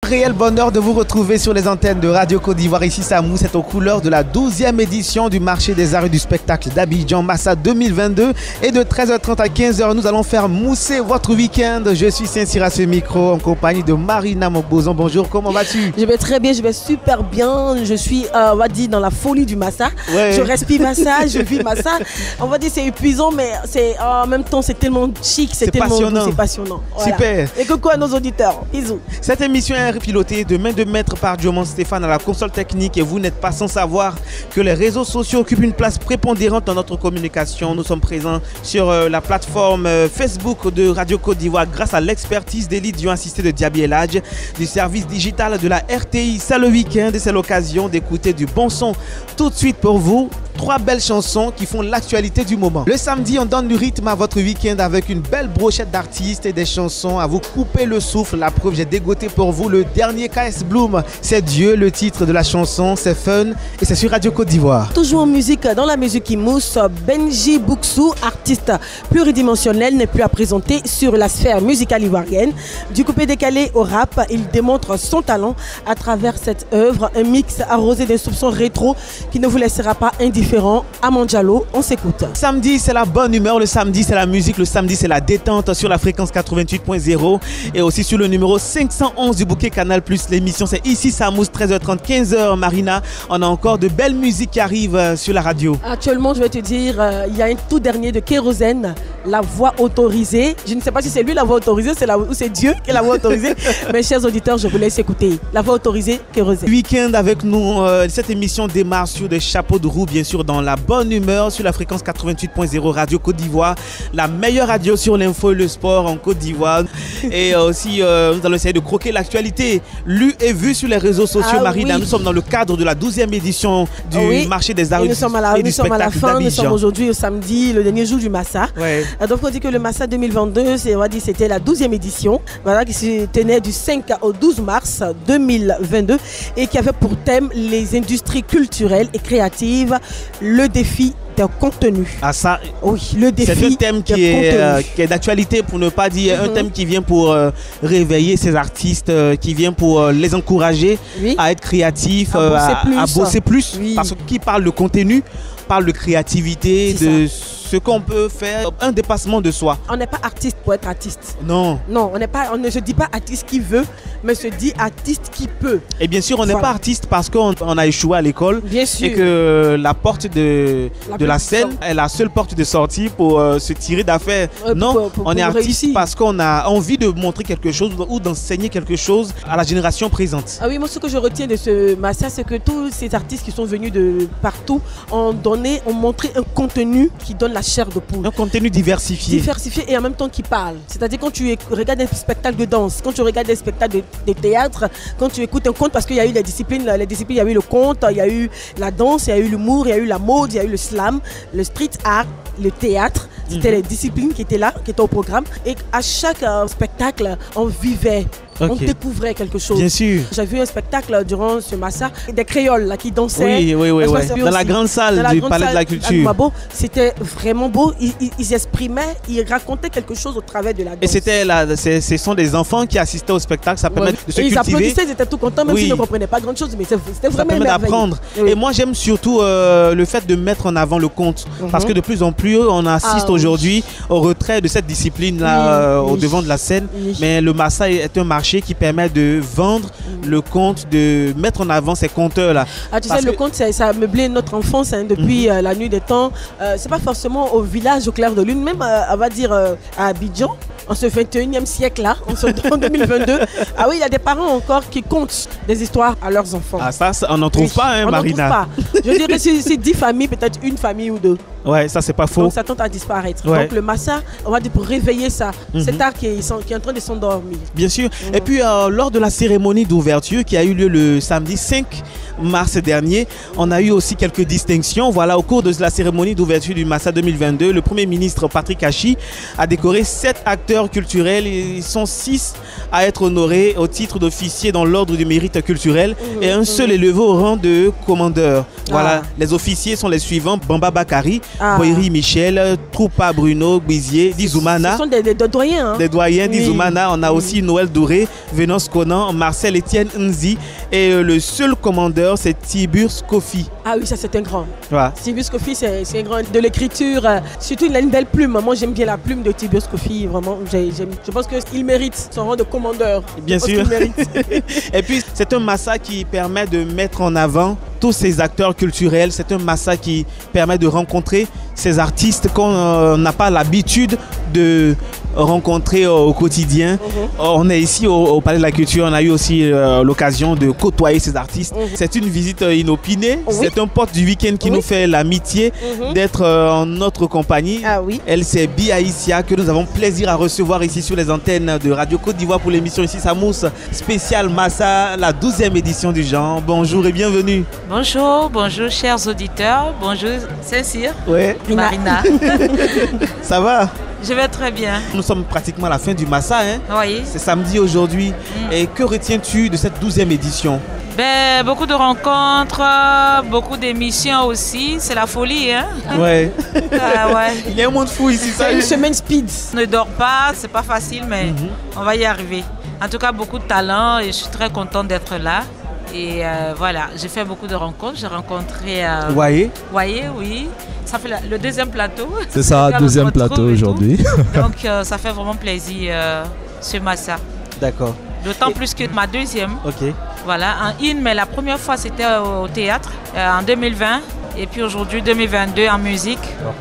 Réel bonheur de vous retrouver sur les antennes de Radio Côte d'Ivoire. Ici Samou, c'est aux couleurs de la 12e édition du marché des arts et du spectacle d'Abidjan Massa 2022. Et de 13h30 à 15h, nous allons faire mousser votre week-end. Je suis Saint-Cyr à ce micro en compagnie de Marina Mobozon. Bonjour, comment vas-tu? Je vais très bien, je vais super bien. Je suis, on va dire, dans la folie du Massa. Ouais. Je respire Massa, je vis Massa. On va dire c'est épuisant, mais en même temps c'est tellement chic, c'est tellement passionnant. C'est passionnant. Voilà. Super. Et coucou à nos auditeurs. Bisous. Cette émission est pilotée de main de maître par Diomon Stéphane à la console technique et vous n'êtes pas sans savoir que les réseaux sociaux occupent une place prépondérante dans notre communication. Nous sommes présents sur la plateforme Facebook de Radio Côte d'Ivoire grâce à l'expertise d'Élite Dion assistée de Diaby Eladj du service digital de la RTI. C'est le week-end et c'est l'occasion d'écouter du bon son. Tout de suite pour vous, 3 belles chansons qui font l'actualité du moment. Le samedi, on donne du rythme à votre week-end avec une belle brochette d'artistes et des chansons à vous couper le souffle. La preuve, j'ai dégoté pour vous le dernier KS Bloom. C'est Dieu, le titre de la chanson, c'est fun et c'est sur Radio Côte d'Ivoire. Toujours en musique, dans la musique qui mousse, Benji Bouksou, artiste pluridimensionnel, n'est plus à présenter sur la sphère musicale ivoirienne. Du coupé décalé au rap, il démontre son talent à travers cette œuvre, un mix arrosé d'un soupçon rétro qui ne vous laissera pas indifférent. Amandjalo, on s'écoute. Samedi, c'est la bonne humeur. Le samedi, c'est la musique. Le samedi, c'est la détente sur la fréquence 88.0 et aussi sur le numéro 511 du bouquet Canal+. L'émission, c'est ici Samous, 13h30, 15h. Marina, on a encore de belles musiques qui arrivent sur la radio. Actuellement, je vais te dire, il y a un tout dernier de Kérosène, La Voix Autorisée. Je ne sais pas si c'est lui la voix autorisée ou c'est Dieu qui est la voix autorisée. Mais chers auditeurs, je vous laisse écouter. La Voix Autorisée, Kérosène. Week-end avec nous. Cette émission démarre sur des chapeaux de roue, bien sûr, dans la bonne humeur sur la fréquence 88.0 Radio Côte d'Ivoire, la meilleure radio sur l'info et le sport en Côte d'Ivoire. Et aussi, nous allons essayer de croquer l'actualité lue et vue sur les réseaux sociaux. Marina, oui. Nous sommes dans le cadre de la 12e édition du marché des arts et du spectacle d'Abidjan. Nous sommes à la fin, nous sommes aujourd'hui au samedi, le dernier jour du Massa. Ouais. Donc on dit que le Massa 2022, c'était la 12e édition, voilà, qui se tenait du 5 au 12 mars 2022 et qui avait pour thème les industries culturelles et créatives, le défi de contenu. Ah ça, oui, le défi. C'est un thème qui est d'actualité, pour ne pas dire un thème qui vient pour réveiller ces artistes, qui vient pour les encourager à être créatifs, à bosser plus. Oui. Parce que qui parle de contenu, parle de créativité, de ce qu'on peut faire, un dépassement de soi. On n'est pas artiste pour être artiste. Non. Non, on ne se dit pas artiste qui veut, mais se dit artiste qui peut. Et bien sûr, on n'est pas artiste parce qu'on a échoué à l'école. Bien sûr. Et que la porte de la scène est la seule porte de sortie pour se tirer d'affaire. Non, on est artiste parce qu'on a envie de montrer quelque chose ou d'enseigner quelque chose à la génération présente. Ah oui, moi ce que je retiens de ce Massa, c'est que tous ces artistes qui sont venus de partout ont montré un contenu qui donne la chair de poule. Un contenu diversifié. Diversifié et en même temps qui parle. C'est-à-dire quand tu regardes un spectacle de danse, quand tu regardes un spectacle de théâtre, quand tu écoutes un conte, parce qu'il y a eu les disciplines, il y a eu le conte, il y a eu la danse, il y a eu l'humour, il y a eu la mode, il y a eu le slam, le street art, le théâtre. C'était les disciplines qui étaient là, qui étaient au programme. Et à chaque spectacle, on vivait. On découvrait quelque chose. Bien sûr. J'ai vu un spectacle durant ce Massa, des créoles là, qui dansaient. Oui. Dans la grande salle du Palais de la Culture. C'était vraiment beau. Ils exprimaient, ils racontaient quelque chose au travers de la danse. Et ce sont des enfants qui assistaient au spectacle. Ça permet de se cultiver. Ils applaudissaient, ils étaient tout contents, même s'ils ne comprenaient pas grand chose. Mais c'était vraiment merveilleux. Ça permet d'apprendre. Et moi, j'aime surtout le fait de mettre en avant le conte. Parce que de plus en plus, on assiste aujourd'hui au retrait de cette discipline-là au devant de la scène. Mais le Massa est un marché qui permet de vendre le conte, de mettre en avant ces conteurs-là. Ah, tu sais, le conte, ça a meublé notre enfance depuis la nuit des temps. C'est pas forcément au village, au clair de lune, même, on va dire, à Abidjan. En ce 21e siècle-là, en 2022. Ah oui, il y a des parents encore qui comptent des histoires à leurs enfants. Ah ça on n'en trouve pas, hein, Marina. On n'en trouve pas. Je dirais c'est 10 familles, peut-être une famille ou deux. Ouais, ça c'est pas faux. Donc ça tente à disparaître. Donc le Massa, on va dire pour réveiller ça, cet art qui est en train de s'endormir. Bien sûr. Et puis lors de la cérémonie d'ouverture qui a eu lieu le samedi 5 mars dernier. On a eu aussi quelques distinctions. Voilà, au cours de la cérémonie d'ouverture du Massa 2022, le Premier ministre Patrick Hachi a décoré 7 acteurs culturels. Ils sont 6 à être honorés au titre d'officier dans l'ordre du mérite culturel et un seul élevé au rang de commandeur. Voilà, les officiers sont les suivants: Bamba Bakari, Boiri Michel, Troupa Bruno, Gbizier, Dizoumana. Ce sont des doyens. Hein. Des doyens, Dizoumana. On a aussi Noël Doré, Venance Conan, Marcel Etienne Nzi. Et le seul commandeur, c'est Tiburce Kofi. Ah oui, ça c'est un grand. Ouais. Tiburce Kofi, c'est un grand. De l'écriture, surtout il a une belle plume. Moi j'aime bien la plume de Tiburce Kofi, vraiment. Je pense qu'il mérite son rang de commandeur. Bien sûr. Et puis c'est un Massa qui permet de mettre en avant tous ces acteurs culturels. C'est un Massa qui permet de rencontrer ces artistes qu'on n'a pas l'habitude de rencontrer au quotidien. On est ici au Palais de la Culture, on a eu aussi l'occasion de côtoyer ces artistes. C'est une visite inopinée, c'est un pote du week-end qui nous fait l'amitié d'être en notre compagnie. Elle, c'est Bi Aïssia, que nous avons plaisir à recevoir ici sur les antennes de Radio Côte d'Ivoire pour l'émission Ici ça mousse spéciale Massa, la 12e édition du genre. Bonjour et bienvenue. Bonjour, bonjour chers auditeurs, bonjour Saint-Cyr, Marina. Ça va? Je vais très bien. Nous sommes pratiquement à la fin du Massa, hein? Oui. C'est samedi aujourd'hui. Et que retiens-tu de cette 12e édition? Ben, beaucoup de rencontres, beaucoup d'émissions aussi. C'est la folie, hein? Ouais. Ouais. Il y a un monde fou ici. C'est une semaine speed. On ne dort pas, c'est pas facile, mais on va y arriver. En tout cas, beaucoup de talent et je suis très contente d'être là. Et voilà, j'ai fait beaucoup de rencontres. J'ai rencontré... Wayé, oui. Ça fait le deuxième plateau. C'est ça, deuxième plateau aujourd'hui. Donc ça fait vraiment plaisir ce Massa. D'accord. D'autant plus que ma deuxième. Ok. Voilà, mais la première fois c'était au théâtre en 2020. Et puis aujourd'hui, 2022, en musique.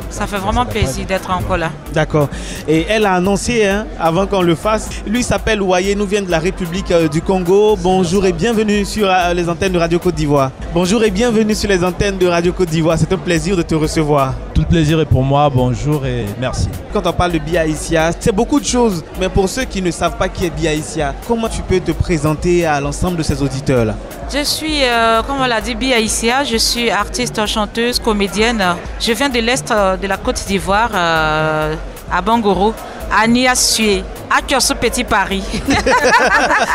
Ça fait vraiment plaisir d'être encore là. D'accord. Et elle a annoncé, hein, avant qu'on le fasse, lui s'appelle Wayé, nous vient de la République du Congo. Bonjour et bienvenue sur les antennes de Radio Côte d'Ivoire. Bonjour et bienvenue sur les antennes de Radio Côte d'Ivoire. C'est un plaisir de te recevoir. Tout le plaisir est pour moi. Bonjour et merci. Quand on parle de Bi Aïssia, c'est beaucoup de choses. Mais pour ceux qui ne savent pas qui est Bi Aïssia, comment tu peux te présenter à l'ensemble de ces auditeurs-là? Je suis, comme on l'a dit, Bi Aïssia. Je suis artiste, chanteuse, comédienne. Je viens de l'Est de la Côte d'Ivoire, à Bangoro, à Niassué, à Curso Petit Paris.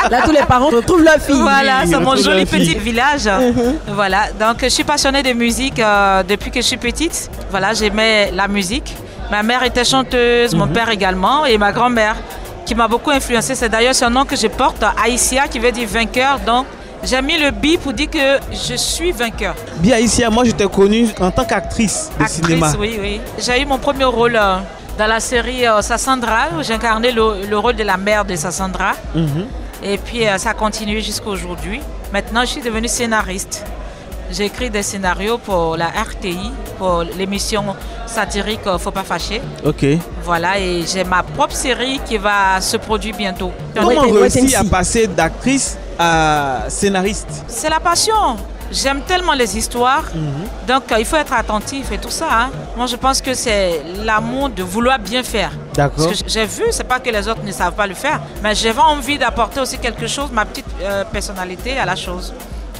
Là, tous les parents retrouvent leur fille. Voilà, c'est mon joli petit village. Voilà, donc je suis passionnée de musique depuis que je suis petite. Voilà, j'aimais la musique. Ma mère était chanteuse, mon père également, et ma grand-mère qui m'a beaucoup influencée. C'est d'ailleurs ce nom que je porte, Aïssia, qui veut dire vainqueur. Donc, j'ai mis le bi pour dire que je suis vainqueur. Bi Aïssia, moi je t'ai connue en tant qu'actrice de cinéma. Oui. J'ai eu mon premier rôle dans la série Sassandra, où j'ai incarné le rôle de la mère de Sassandra. Et puis ça a continué jusqu'à aujourd'hui. Maintenant, je suis devenue scénariste. J'ai écrit des scénarios pour la RTI, pour l'émission satirique Faut pas fâcher. Ok. Voilà, et j'ai ma propre série qui va se produire bientôt. Comment on réussit à passer d'actrice à scénariste? C'est la passion. J'aime tellement les histoires, donc il faut être attentif et tout ça. Hein. Moi, je pense que c'est l'amour de vouloir bien faire. D'accord. Parce que j'ai vu, c'est pas que les autres ne savent pas le faire, mais j'avais envie d'apporter aussi quelque chose, ma petite personnalité à la chose.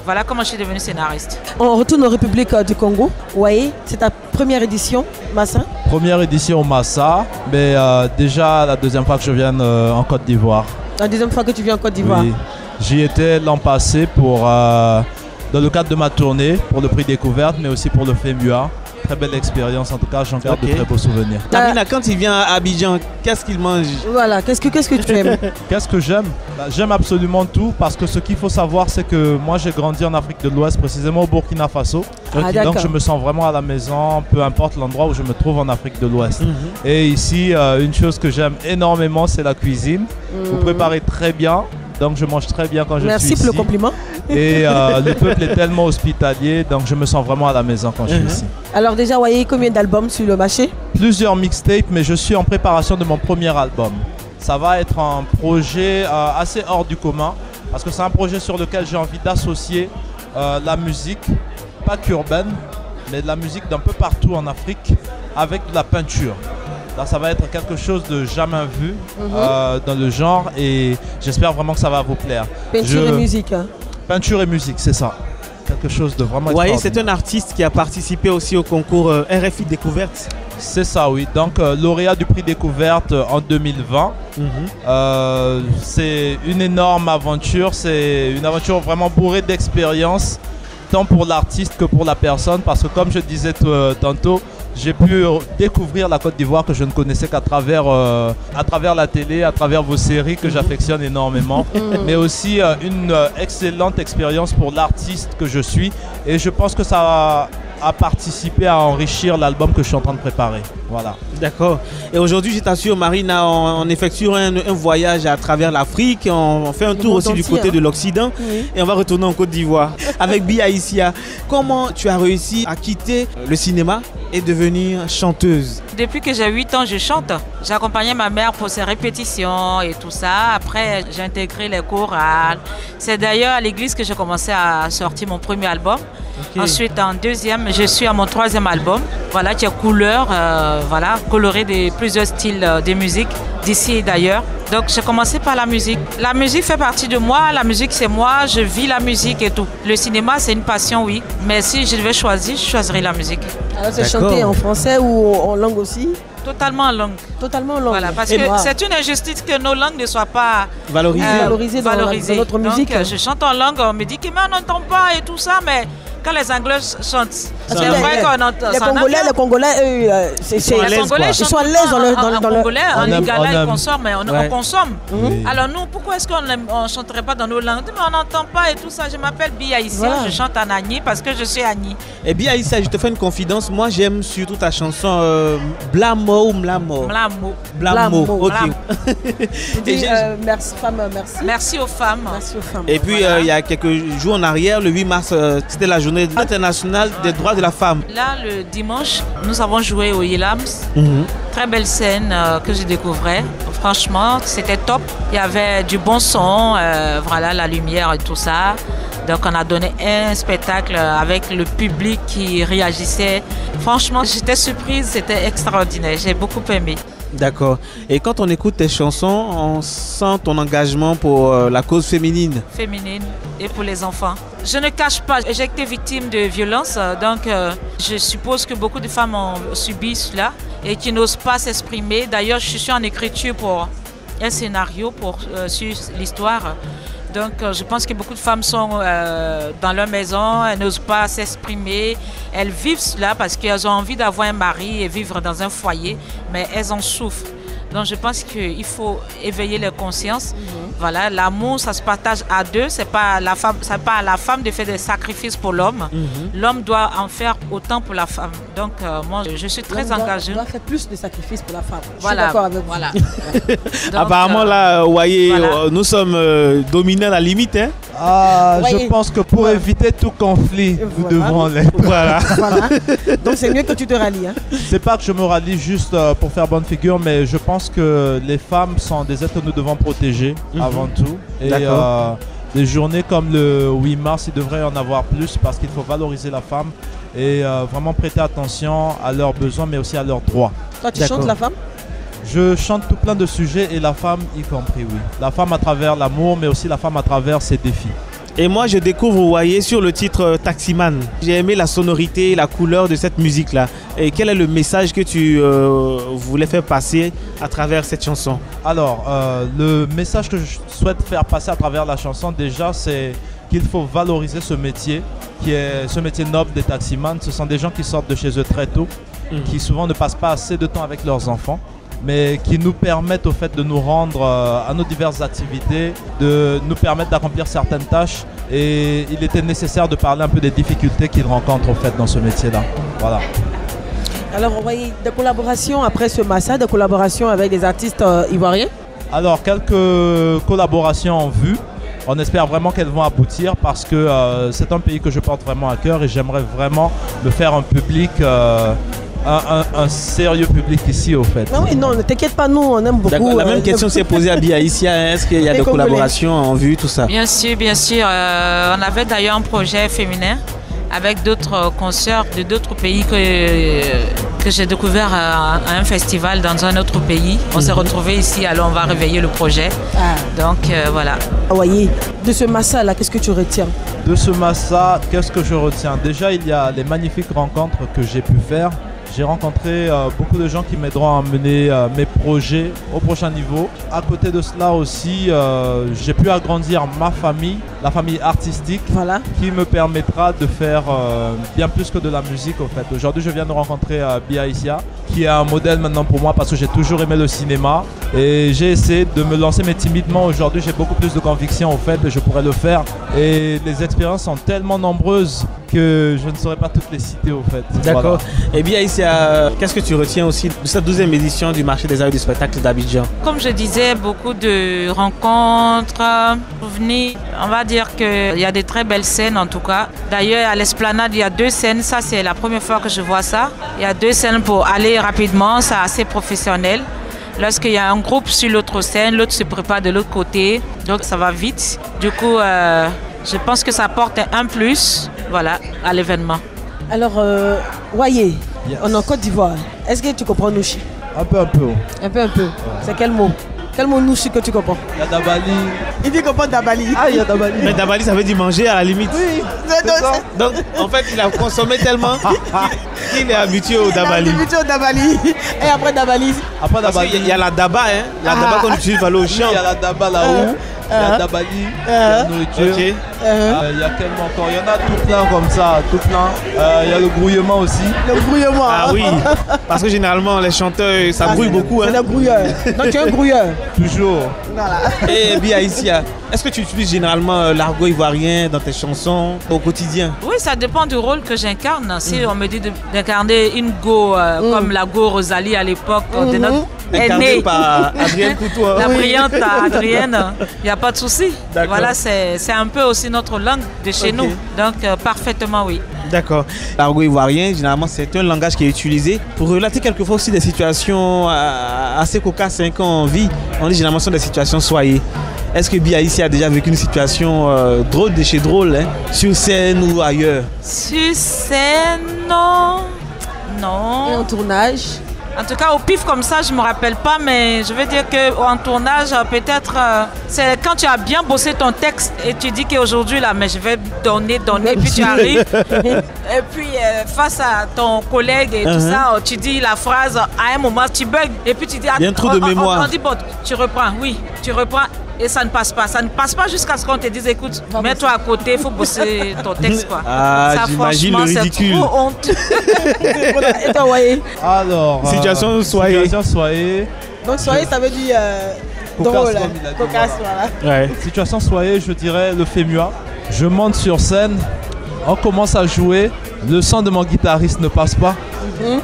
Voilà comment je suis devenue scénariste. On retourne en République du Congo. Oui, c'est ta première édition, Massa? Première édition au Massa, mais déjà la deuxième fois que je viens en Côte d'Ivoire. La deuxième fois que tu viens en Côte d'Ivoire? Oui, j'y étais l'an passé pour, dans le cadre de ma tournée, pour le prix Découverte, mais aussi pour le FEMUA. Très belle expérience, en tout cas, j'en garde de très beaux souvenirs. Marina, quand il vient à Abidjan, qu'est-ce qu'il mange? Voilà, qu'est-ce que tu aimes? Qu'est-ce que j'aime? J'aime absolument tout, parce que ce qu'il faut savoir, c'est que moi j'ai grandi en Afrique de l'Ouest, précisément au Burkina Faso. Donc je me sens vraiment à la maison, peu importe l'endroit où je me trouve en Afrique de l'Ouest. Et ici, une chose que j'aime énormément, c'est la cuisine. Vous préparez très bien. Donc je mange très bien quand je suis ici. Merci pour le compliment. Et le peuple est tellement hospitalier, donc je me sens vraiment à la maison quand je suis ici. Alors déjà, voyez combien d'albums sur le marché? Plusieurs mixtapes, mais je suis en préparation de mon premier album. Ça va être un projet assez hors du commun, parce que c'est un projet sur lequel j'ai envie d'associer la musique, pas qu'urbaine, mais de la musique d'un peu partout en Afrique, avec de la peinture. Là, ça va être quelque chose de jamais vu dans le genre et j'espère vraiment que ça va vous plaire. Peinture et musique. Hein. Peinture et musique, c'est ça. quelque chose de vraiment Wayé, extraordinaire. c'est un artiste qui a participé aussi au concours RFI Découverte. C'est ça, oui. Donc, lauréat du prix Découverte en 2020. C'est une énorme aventure. C'est une aventure vraiment bourrée d'expérience, tant pour l'artiste que pour la personne. Parce que, comme je disais tantôt, j'ai pu découvrir la Côte d'Ivoire que je ne connaissais qu'à travers la télé, à travers vos séries que j'affectionne énormément. Mais aussi une excellente expérience pour l'artiste que je suis. Et je pense que ça a participé à enrichir l'album que je suis en train de préparer. Voilà. D'accord. Et aujourd'hui, je t'assure, Marina, on effectue un voyage à travers l'Afrique. On fait un tour aussi du côté de l'Occident. Oui. Et on va retourner en Côte d'Ivoire avec Bi Aïssia. Comment tu as réussi à quitter le cinéma et devenir chanteuse? Depuis que j'ai 8 ans, je chante. J'accompagnais ma mère pour ses répétitions et tout ça. Après, j'ai intégré les chorales. C'est d'ailleurs à l'église que j'ai commencé à sortir mon premier album. Okay. Ensuite, en deuxième, je suis à mon troisième album. Voilà, qui est couleur, voilà, coloré de plusieurs styles de musique d'ici et d'ailleurs. Donc, j'ai commencé par la musique. La musique fait partie de moi. La musique, c'est moi. Je vis la musique et tout. Le cinéma, c'est une passion, oui. Mais si je devais choisir, je choisirais la musique. Alors, c'est chanté en français ou en langue aussi? Totalement en langue. Totalement en langue. Voilà, parce que c'est une injustice que nos langues ne soient pas valorisées dans notre musique. Donc, je chante en langue, on me dit que mais on n'entend pas et tout ça, mais quand les Anglais chantent, c'est vrai qu'on entend. Les Congolais, eux, ils sont à l'aise dans le Congolais, en lingala, ils consomment, mais on consomme. Alors nous, pourquoi est-ce qu'on ne chanterait pas dans nos langues? Mais on n'entend pas et tout ça. Je m'appelle Bi Aïssia, je chante en Agni parce que je suis Agni. Et Bi Aïssia, je te fais une confidence. Moi, j'aime surtout ta chanson Blamo ou Mlamo. Blamo. Ok. Merci, femme, merci. Merci aux femmes. Merci aux femmes. Et puis, il y a quelques jours en arrière, le 8 mars, c'était la journée internationale des droits de la femme. Là, le dimanche, nous avons joué au Yelams. Très belle scène que je découvrais. Franchement, c'était top. Il y avait du bon son, voilà, la lumière et tout ça. Donc, on a donné un spectacle avec le public qui réagissait. Franchement, j'étais surprise, c'était extraordinaire. J'ai beaucoup aimé. D'accord. Et quand on écoute tes chansons, on sent ton engagement pour la cause féminine. Féminine et pour les enfants. Je ne cache pas, j'ai été victime de violences, donc je suppose que beaucoup de femmes ont subi cela et qui n'osent pas s'exprimer. D'ailleurs, je suis en écriture pour un scénario sur l'histoire. Donc, je pense que beaucoup de femmes sont dans leur maison, elles n'osent pas s'exprimer. Elles vivent cela parce qu'elles ont envie d'avoir un mari et vivre dans un foyer, mais elles en souffrent. Donc, je pense qu'il faut éveiller les consciences. Voilà, l'amour, ça se partage à deux. C'est pas à la femme de faire des sacrifices pour l'homme. L'homme doit en faire autant pour la femme. Donc, moi, je suis très engagée. On doit faire plus de sacrifices pour la femme. Voilà, je suis d'accord avec vous. Donc, apparemment, là, Wayé, nous sommes dominés à la limite. Hein? Je pense que pour éviter tout conflit, nous devons l'être. Voilà. Donc, c'est mieux que tu te rallies. Hein? C'est pas que je me rallie juste pour faire bonne figure, mais je pense que les femmes sont des êtres que nous devons protéger avant tout. Et des journées comme le 8 mars, il devrait y en avoir plus parce qu'il faut valoriser la femme et vraiment prêter attention à leurs besoins, mais aussi à leurs droits. Toi, tu chantes la femme? Je chante tout plein de sujets et la femme y compris, oui. La femme à travers l'amour, mais aussi la femme à travers ses défis. Et moi, je découvre Wayé sur le titre Taximan. J'ai aimé la sonorité, la couleur de cette musique-là. Et quel est le message que tu voulais faire passer à travers cette chanson? Alors, le message que je souhaite faire passer à travers la chanson, déjà, c'est qu'il faut valoriser ce métier, qui est ce métier noble des taximans. Ce sont des gens qui sortent de chez eux très tôt, qui souvent ne passent pas assez de temps avec leurs enfants, mais qui nous permettent au fait de nous rendre à nos diverses activités, de nous permettre d'accomplir certaines tâches. Et il était nécessaire de parler un peu des difficultés qu'ils rencontrent au fait dans ce métier-là. Voilà. Alors, on voyait des collaborations après ce Massa, des collaborations avec des artistes ivoiriens? Alors, quelques collaborations en vue. On espère vraiment qu'elles vont aboutir parce que c'est un pays que je porte vraiment à cœur et j'aimerais vraiment me faire un public... Un sérieux public ici au fait. Ah oui, non, ne t'inquiète pas, nous on aime beaucoup. La même question s'est posée à Bi Aïssia. Est-ce qu'il y a des collaborations en vue, tout ça? Bien sûr, bien sûr. On avait d'ailleurs un projet féminin avec d'autres concerts de d'autres pays que j'ai découvert à un festival dans un autre pays. On s'est retrouvés ici, alors on va réveiller le projet. Donc voilà. Wayé, de ce Massa là, qu'est-ce que tu retiens? De ce Massa, qu'est-ce que je retiens? Déjà, il y a les magnifiques rencontres que j'ai pu faire. J'ai rencontré beaucoup de gens qui m'aideront à mener mes projets au prochain niveau. À côté de cela aussi, j'ai pu agrandir ma famille, la famille artistique, qui me permettra de faire bien plus que de la musique au fait. Aujourd'hui, je viens de rencontrer Biaïsia, qui est un modèle maintenant pour moi parce que j'ai toujours aimé le cinéma. Et j'ai essayé de me lancer, mais timidement. Aujourd'hui, j'ai beaucoup plus de conviction au fait que je pourrais le faire. Et les expériences sont tellement nombreuses que je ne saurais pas toutes les citer au fait. D'accord. Voilà. Et bien ici, qu'est-ce que tu retiens aussi de cette 12e édition du marché des arts et du spectacle d'Abidjan? Comme je disais, beaucoup de rencontres, souvenirs. On va dire qu'il y a des très belles scènes en tout cas. D'ailleurs, à l'Esplanade, il y a 2 scènes. Ça, c'est la première fois que je vois ça. Il y a 2 scènes pour aller rapidement. C'est assez professionnel. Lorsqu'il y a un groupe sur l'autre scène, l'autre se prépare de l'autre côté. Donc, ça va vite. Du coup, je pense que ça apporte un plus, voilà, à l'événement. Alors, Wayé, on est en Côte d'Ivoire. Est-ce que tu comprends Nouchi? Un peu. Un peu. Ouais. C'est quel mot? Quel mot Nouchi que tu comprends? Il y a Dabali. Il dit qu'il comprend Dabali. Ah, il y a Dabali. Mais Dabali, ça veut dire manger à la limite. Oui, donc, en fait, il a consommé tellement qu'il est habitué au Dabali. Il est habitué au Dabali. Et après Dabali? Après Dabali, il y a la Daba, hein. La Daba qu'on utilise pour aller au champ. Il y a la Daba là-haut. Il y a Dabali, il y a la nourriture. Okay. Il y a tellement encore. Il y en a tout plein comme ça, tout plein. Il y a le grouillement aussi. Le grouillement. Ah oui, parce que généralement les chanteurs, ça grouille beaucoup. C'est le grouilleur. Donc tu es un grouilleur. Toujours. Voilà. Et bien ici, est-ce que tu utilises généralement l'argot ivoirien dans tes chansons au quotidien? Oui, ça dépend du rôle que j'incarne. Si on me dit d'incarner une go comme la go Rosalie à l'époque de notre incarnée par Adrienne Coutou. La brillante Adrienne, il n'y a pas de souci. Voilà, c'est un peu aussi notre langue de chez nous. Donc, parfaitement, oui. D'accord. L'argot ivoirien, généralement, c'est un langage qui est utilisé pour relater quelquefois aussi des situations assez cocasses qu'on vit. On dit généralement ce sont des situations soyées. Est-ce que Bia ici a déjà vécu une situation drôle de chez drôle, hein, sur scène ou ailleurs? Sur scène, non. Et en tournage? En tout cas, au pif comme ça, je ne me rappelle pas, mais je veux dire qu'en tournage, peut-être, c'est quand tu as bien bossé ton texte et tu dis qu'aujourd'hui, là, mais je vais donner, et puis tu arrives. Et puis, face à ton collègue et tout ça, tu dis la phrase, à un moment, tu bugs, et puis tu dis, il y a un trou de mémoire. On dit, bon, tu reprends, oui, tu reprends. Et ça ne passe pas. Ça ne passe pas jusqu'à ce qu'on te dise, écoute, mets-toi à côté, il faut bosser ton texte, quoi. Ah, ça, j'imagine le ridicule. C'est trop honte. Et toi, Wayé? Alors, situation soyée. Donc, soyée, ça veut dire drôle. Cocasse, voilà. Ouais. Situation soyée, je dirais le Fémua. Je monte sur scène, on commence à jouer, le son de mon guitariste ne passe pas.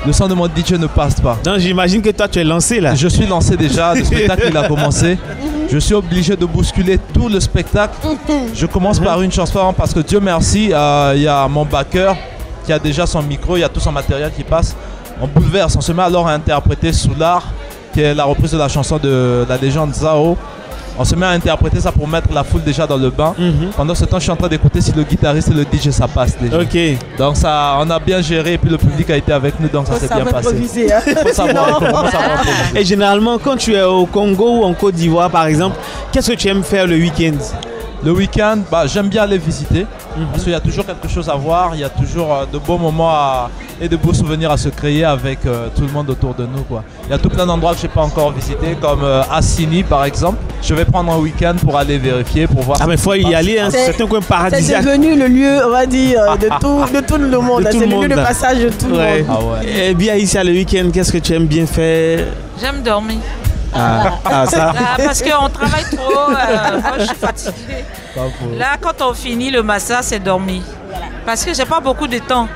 Le son de mon DJ ne passe pas. Donc j'imagine que toi tu es lancé là. Je suis lancé déjà, le spectacle il a commencé. Je suis obligé de bousculer tout le spectacle. Je commence par une chanson parce que Dieu merci, il y a mon backer qui a déjà son micro, il y a tout son matériel qui passe. On bouleverse, on se met alors à interpréter Soulard, qui est la reprise de la chanson de la légende Zao. On se met à interpréter ça pour mettre la foule déjà dans le bain. Pendant ce temps, je suis en train d'écouter si le guitariste et le DJ ça passe déjà. Ok. Donc ça, on a bien géré et puis le public a été avec nous, donc ça s'est bien passé. Hein. Faut savoir improviser. Et généralement, quand tu es au Congo ou en Côte d'Ivoire, par exemple, qu'est-ce que tu aimes faire le week-end? Le week-end, j'aime bien aller visiter parce qu'il y a toujours quelque chose à voir, il y a toujours de beaux moments et de beaux souvenirs à se créer avec tout le monde autour de nous, quoi. Il y a tout plein d'endroits que je n'ai pas encore visités, comme Assini par exemple. Je vais prendre un week-end pour aller vérifier, pour voir. Ah mais il faut y aller, hein. C'est un coin paradisiaque. C'est devenu le lieu, on va dire, de tout le monde. C'est le lieu de passage de tout le monde. Ah ouais. Et bien ici, le week-end, qu'est-ce que tu aimes bien faire? J'aime dormir. Ça. Parce qu'on travaille trop, moi je suis fatiguée. Là, quand on finit le massage, c'est dormir. Parce que j'ai pas beaucoup de temps.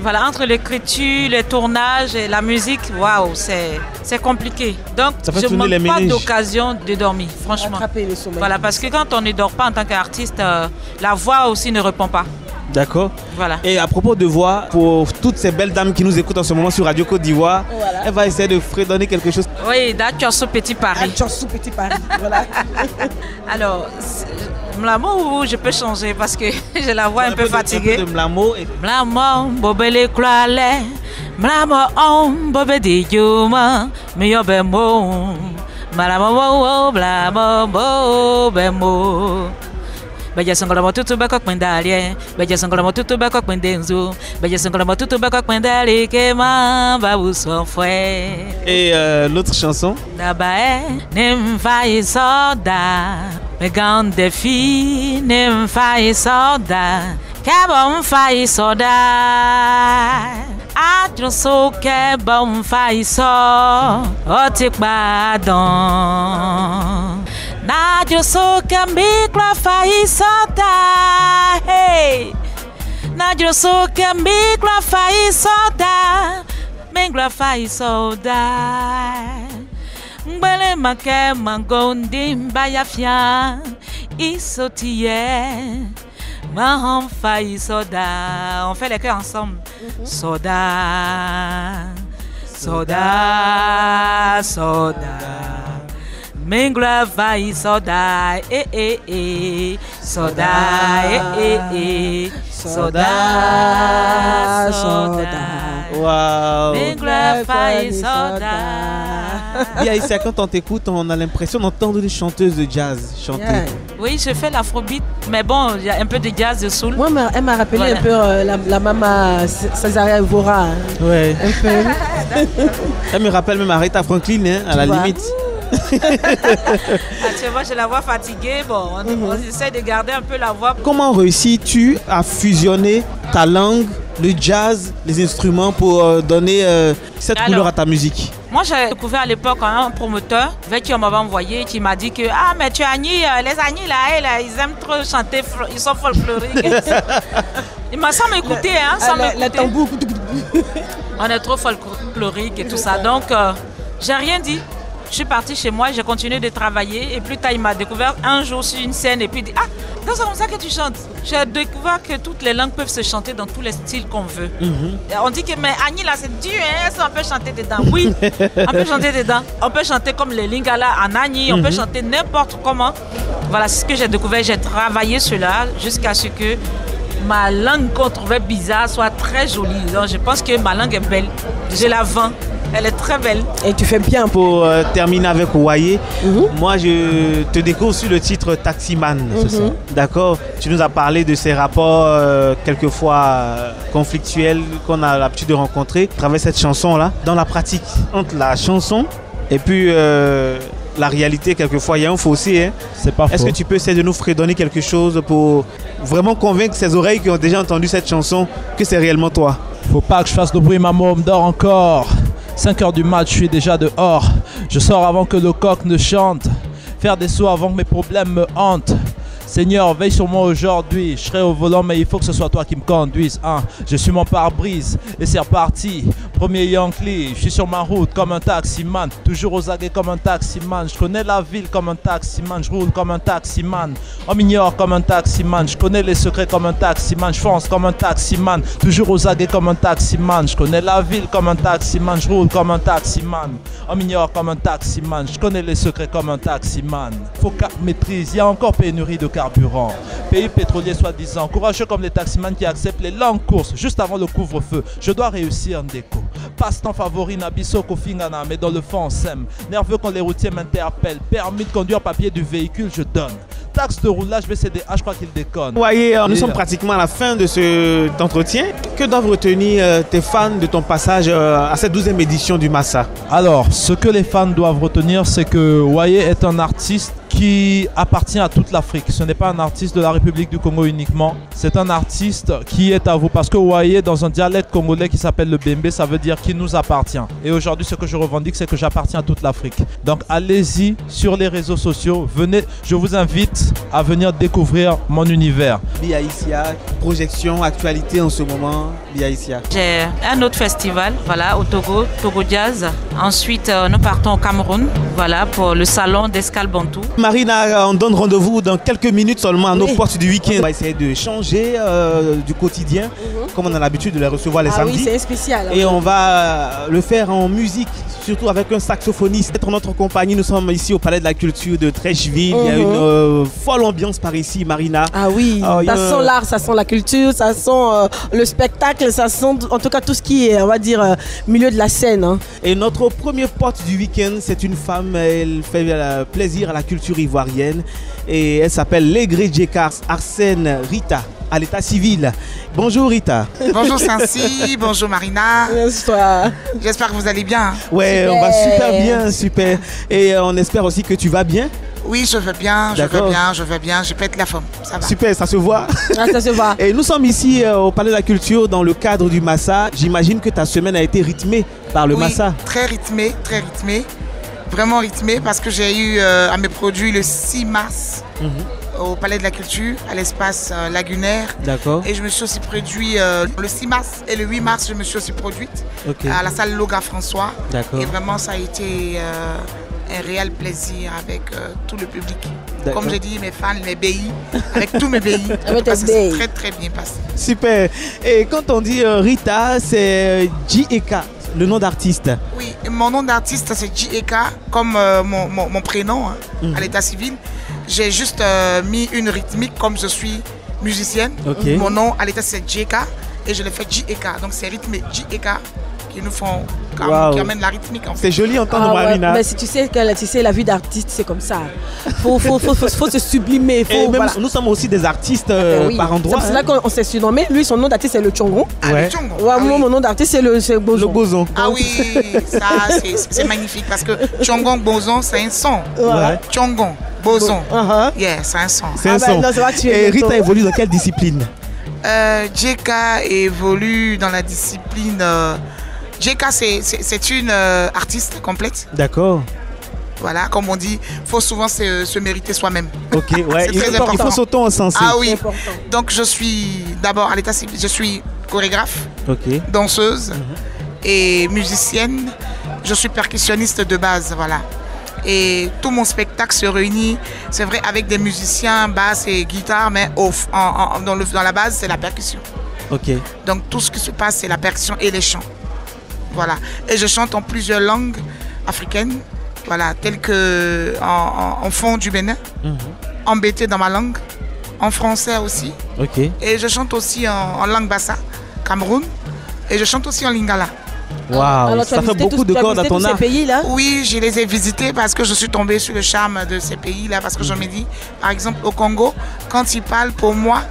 Voilà, entre l'écriture, les tournages et la musique, waouh, c'est compliqué. Donc, je ne manque pas d'occasion de dormir, franchement. Voilà, parce que quand on ne dort pas en tant qu'artiste, la voix aussi ne répond pas. D'accord. Voilà. Et à propos de voix, pour toutes ces belles dames qui nous écoutent en ce moment sur Radio Côte d'Ivoire, elle va essayer de fredonner quelque chose. Oui, d'Atchossou Petit Paris. Atchossou Petit Paris, voilà. Alors, Mlamo ou je peux changer parce que j'ai la voix un peu fatiguée. De Mlamo et... Mlamo, bobele klale, Mlamo on bobe di yuma, miyobe mo, Mlamo Mlamo bobe mo. Beja songolo motutu bako kwendali, beja songolo motutu bako kwendenzo, beja songolo motutu bako kwendali kema babu son fouet. Et l'autre chanson? Dabae nimfai soda, me gande fi nimfai soda, kebom fai soda. Adjo so kebom fai so, otik badon. Nadjo so kembikla fai soda, hey. Nadjo so kembikla fai soda, mengla fai soda. Mbele make mangondi mbaya fia, isotie. Maham fai soda. On fait les chœurs ensemble. Soda, soda, soda. Mingla fai soda, soda, soda, soda. Wow. Mingla fai soda. Bia Isia, quand on t'écoute, on a l'impression d'entendre des chanteuses de jazz chanter. Yeah. Oui, je fais l'afrobeat, mais bon, il y a un peu de jazz, de soul. Moi, elle m'a rappelé un peu la maman Césaria Evora. Hein. Ouais. Un peu. Elle me rappelle même Aretha Franklin, hein, à la limite. Actuellement, j'ai la voix fatiguée. Bon, on essaie de garder un peu la voix. Comment réussis-tu à fusionner ta langue, le jazz, les instruments pour donner cette couleur à ta musique? Moi, j'ai découvert à l'époque un promoteur avec qui on m'avait envoyé, qui m'a dit que ah, mais tu Agni, les Agni là, ils aiment trop chanter, ils sont folkloriques. Il m'a sans m'écouter, hein, sans m'écouter. La tambour. On est trop folklorique et tout ça. Donc, j'ai rien dit. Je suis partie chez moi, j'ai continué de travailler et plus tard il m'a découvert un jour sur une scène et puis il dit ah, donc c'est comme ça que tu chantes. J'ai découvert que toutes les langues peuvent se chanter dans tous les styles qu'on veut. On dit que mais Agni là c'est dur, hein, on peut chanter dedans. Oui, on peut chanter dedans. On peut chanter comme les Lingala en Agni, on peut chanter n'importe comment. Voilà, c'est ce que j'ai découvert. J'ai travaillé cela jusqu'à ce que ma langue qu'on trouvait bizarre soit très jolie. Donc je pense que ma langue est belle. Je la vends. Elle est très belle. Et tu fais bien. Pour terminer avec Waye, moi je te découvre sur le titre Taximan. D'accord. Tu nous as parlé de ces rapports quelquefois conflictuels qu'on a l'habitude de rencontrer à travers cette chanson-là. Dans la pratique, entre la chanson et puis la réalité, quelquefois, il y a un fossé. Hein. C'est pas faux. Est-ce que tu peux essayer de nous fredonner quelque chose pour vraiment convaincre ces oreilles qui ont déjà entendu cette chanson que c'est réellement toi? Faut pas que je fasse de bruit, ma môme dort encore. 5h du mat, je suis déjà dehors. Je sors avant que le coq ne chante. Faire des sauts avant que mes problèmes me hantent. Seigneur, veille sur moi aujourd'hui. Je serai au volant, mais il faut que ce soit toi qui me conduise. Hein. Je suis mon pare-brise et c'est reparti. Premier Yankee, je suis sur ma route comme un taximan. Toujours aux aguets comme un taximan. Je connais la ville comme un taximan. Je roule comme un taximan. On m'ignore comme un taximan. Je connais les secrets comme un taximan. Je fonce comme un taximan. Toujours aux aguets comme un taximan. Je connais la ville comme un taximan. Je roule comme un taximan. On m'ignore comme un taximan. Je connais les secrets comme un taximan. Faut qu'à maîtrise. Il y a encore pénurie de carburant. Pays pétrolier soi-disant. Courageux comme les taximans qui acceptent les longues courses juste avant le couvre-feu. Je dois réussir en déco. Passe-temps favori Nabiso Kofingana, mais dans le fond on s'aime. Nerveux quand les routiers m'interpellent. Permis de conduire papier du véhicule, je donne. Taxe de roulage BCDA, je crois qu'il déconne. Waye, nous sommes pratiquement à la fin de cet entretien. Que doivent retenir tes fans de ton passage à cette 12e édition du Massa? Alors, ce que les fans doivent retenir, c'est que Waye est un artiste qui appartient à toute l'Afrique. Ce n'est pas un artiste de la République du Congo uniquement. C'est un artiste qui est à vous. Parce que Waye, dans un dialecte congolais qui s'appelle le Bembe, ça veut dire qui nous appartient. Et aujourd'hui, ce que je revendique, c'est que j'appartiens à toute l'Afrique. Donc, allez-y sur les réseaux sociaux. Venez, je vous invite à venir découvrir mon univers. Bia Isia, projection, actualité en ce moment, Bia Isia. J'ai un autre festival, voilà, au Togo, Togo Jazz. Ensuite, nous partons au Cameroun, voilà, pour le salon d'Escale Bantou. Marina, on donne rendez-vous dans quelques minutes seulement à nos portes du week-end. On va essayer de changer du quotidien, comme on a l'habitude de les recevoir les samedis. Oui, c'est spécial. Et on va le faire en musique, surtout avec un saxophoniste. Être en notre compagnie, nous sommes ici au Palais de la Culture de Trècheville. Il y a une folle ambiance par ici, Marina. Ah oui, ça sent l'art, ça sent la culture, ça sent le spectacle, ça sent en tout cas tout ce qui est, on va dire, milieu de la scène. Hein. Et notre premier porte du week-end, c'est une femme, elle fait plaisir à la culture culture ivoirienne et elle s'appelle Legré Djeka Arsène Rita à l'état civil. Bonjour Rita. Bonjour Sansi, bonjour Marina. Bonsoir. J'espère que vous allez bien. Ouais, Super. on va super bien, super. Et on espère aussi que tu vas bien. Oui, je vais bien, D'accord. je vais bien, je pète la forme, ça va. Super, ça se voit. Ah, ça se voit. Et nous sommes ici au Palais de la Culture dans le cadre du Massa. J'imagine que ta semaine a été rythmée par le Oui, Massa. très rythmé, vraiment rythmé parce que j'ai eu à me produire le 6 mars au Palais de la Culture, à l'espace lagunaire. D'accord. Et je me suis aussi produit le 6 mars et le 8 mars, je me suis aussi produite Ok. à la salle Loga François. D'accord. Et vraiment, ça a été un réel plaisir avec tout le public. D'accord. Comme j'ai dit, mes fans, mes BI, avec tous mes BI. Avec tes parce que c'est BI. très très bien passé. Super. Et quand on dit Rita, c'est Djeka, le nom d'artiste. Oui, et mon nom d'artiste c'est Djeka, comme mon prénom à l'état civil. J'ai juste mis une rythmique comme je suis musicienne. Ok. Mon nom à l'état c'est Djeka et je l'ai fait Djeka. Donc c'est rythmé Djeka qui nous font, Wow. qui amènent la rythmique en fait. C'est joli entendre Ah ouais, Marina. mais si tu sais, la vie d'artiste, c'est comme ça. Faut se sublimer. Et même, voilà. nous sommes aussi des artistes Oui. par endroit. C'est là qu'on s'est surnommé. Lui, son nom d'artiste, c'est le Tchongon. Ah, Ouais. le Tchongo. Ouais, Ah moi, oui. mon nom d'artiste, c'est le Le Boson. boson. Ah oui, ça c'est magnifique parce que Tchongon Boson c'est un son. Ouais. Tchongon Boson, Uh-huh. yeah, c'est un son. C'est un Ah ben son. non, ça va tuer Et bientôt. Rita évolue dans quelle discipline? Djeka évolue dans la discipline. Djeka, c'est une artiste complète. D'accord. Voilà, comme on dit, il faut souvent se mériter soi-même. Ok, ouais. C'est Il très faut, il important. faut s'auto-encenser. Ah oui, important. donc je suis d'abord à l'état civil, je suis chorégraphe, Ok. danseuse et musicienne. Je suis percussionniste de base, voilà. Et tout mon spectacle se réunit, c'est vrai, avec des musiciens, basse et guitare, mais dans la base, c'est la percussion. Ok. Donc tout ce qui se passe, c'est la percussion et les chants. Voilà. Et je chante en plusieurs langues africaines, voilà, telles que en fond du Bénin, en bété dans ma langue, en français aussi. Ok. Et je chante aussi en langue bassa, Cameroun. Et je chante aussi en lingala. Waouh. Alors, tu as Ça fait visité beaucoup tous- de tu as cordes à visité ton tous ces art. pays-là. Oui, je les ai visités parce que je suis tombée sur le charme de ces pays-là. Parce que je me dis, par exemple, au Congo, quand ils parlent, pour moi,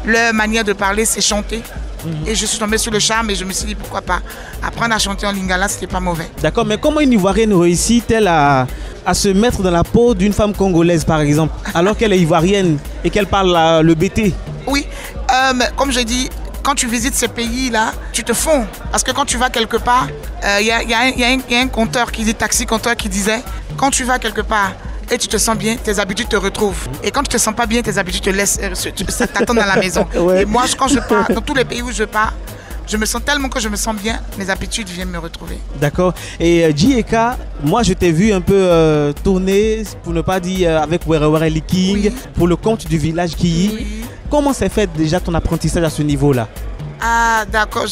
leur manière de parler, c'est chanter. Et je suis tombée sur le charme et je me suis dit, pourquoi pas apprendre à chanter en lingala, c'était pas mauvais. D'accord, mais comment une Ivoirienne réussit-elle à se mettre dans la peau d'une femme congolaise, par exemple, alors qu'elle est ivoirienne et qu'elle parle le BT? Oui, mais comme je dis, quand tu visites ces pays-là, tu te fonds. Parce que quand tu vas quelque part, il y a un compteur qui dit, taxi compteur qui disait, quand tu vas quelque part et tu te sens bien, tes habitudes te retrouvent. Et quand tu te sens pas bien, tes habitudes te laissent, ça t'attend dans la maison. Ouais. Et moi, quand je pars, dans tous les pays où je pars, je me sens tellement que je me sens bien, mes habitudes viennent me retrouver. D'accord. Et Djeka, moi je t'ai vu un peu tourner, pour ne pas dire avec Were Were Lee King, Oui. pour le compte du village Kiyi. Oui. Comment s'est fait déjà ton apprentissage à ce niveau-là? Ah, d'accord.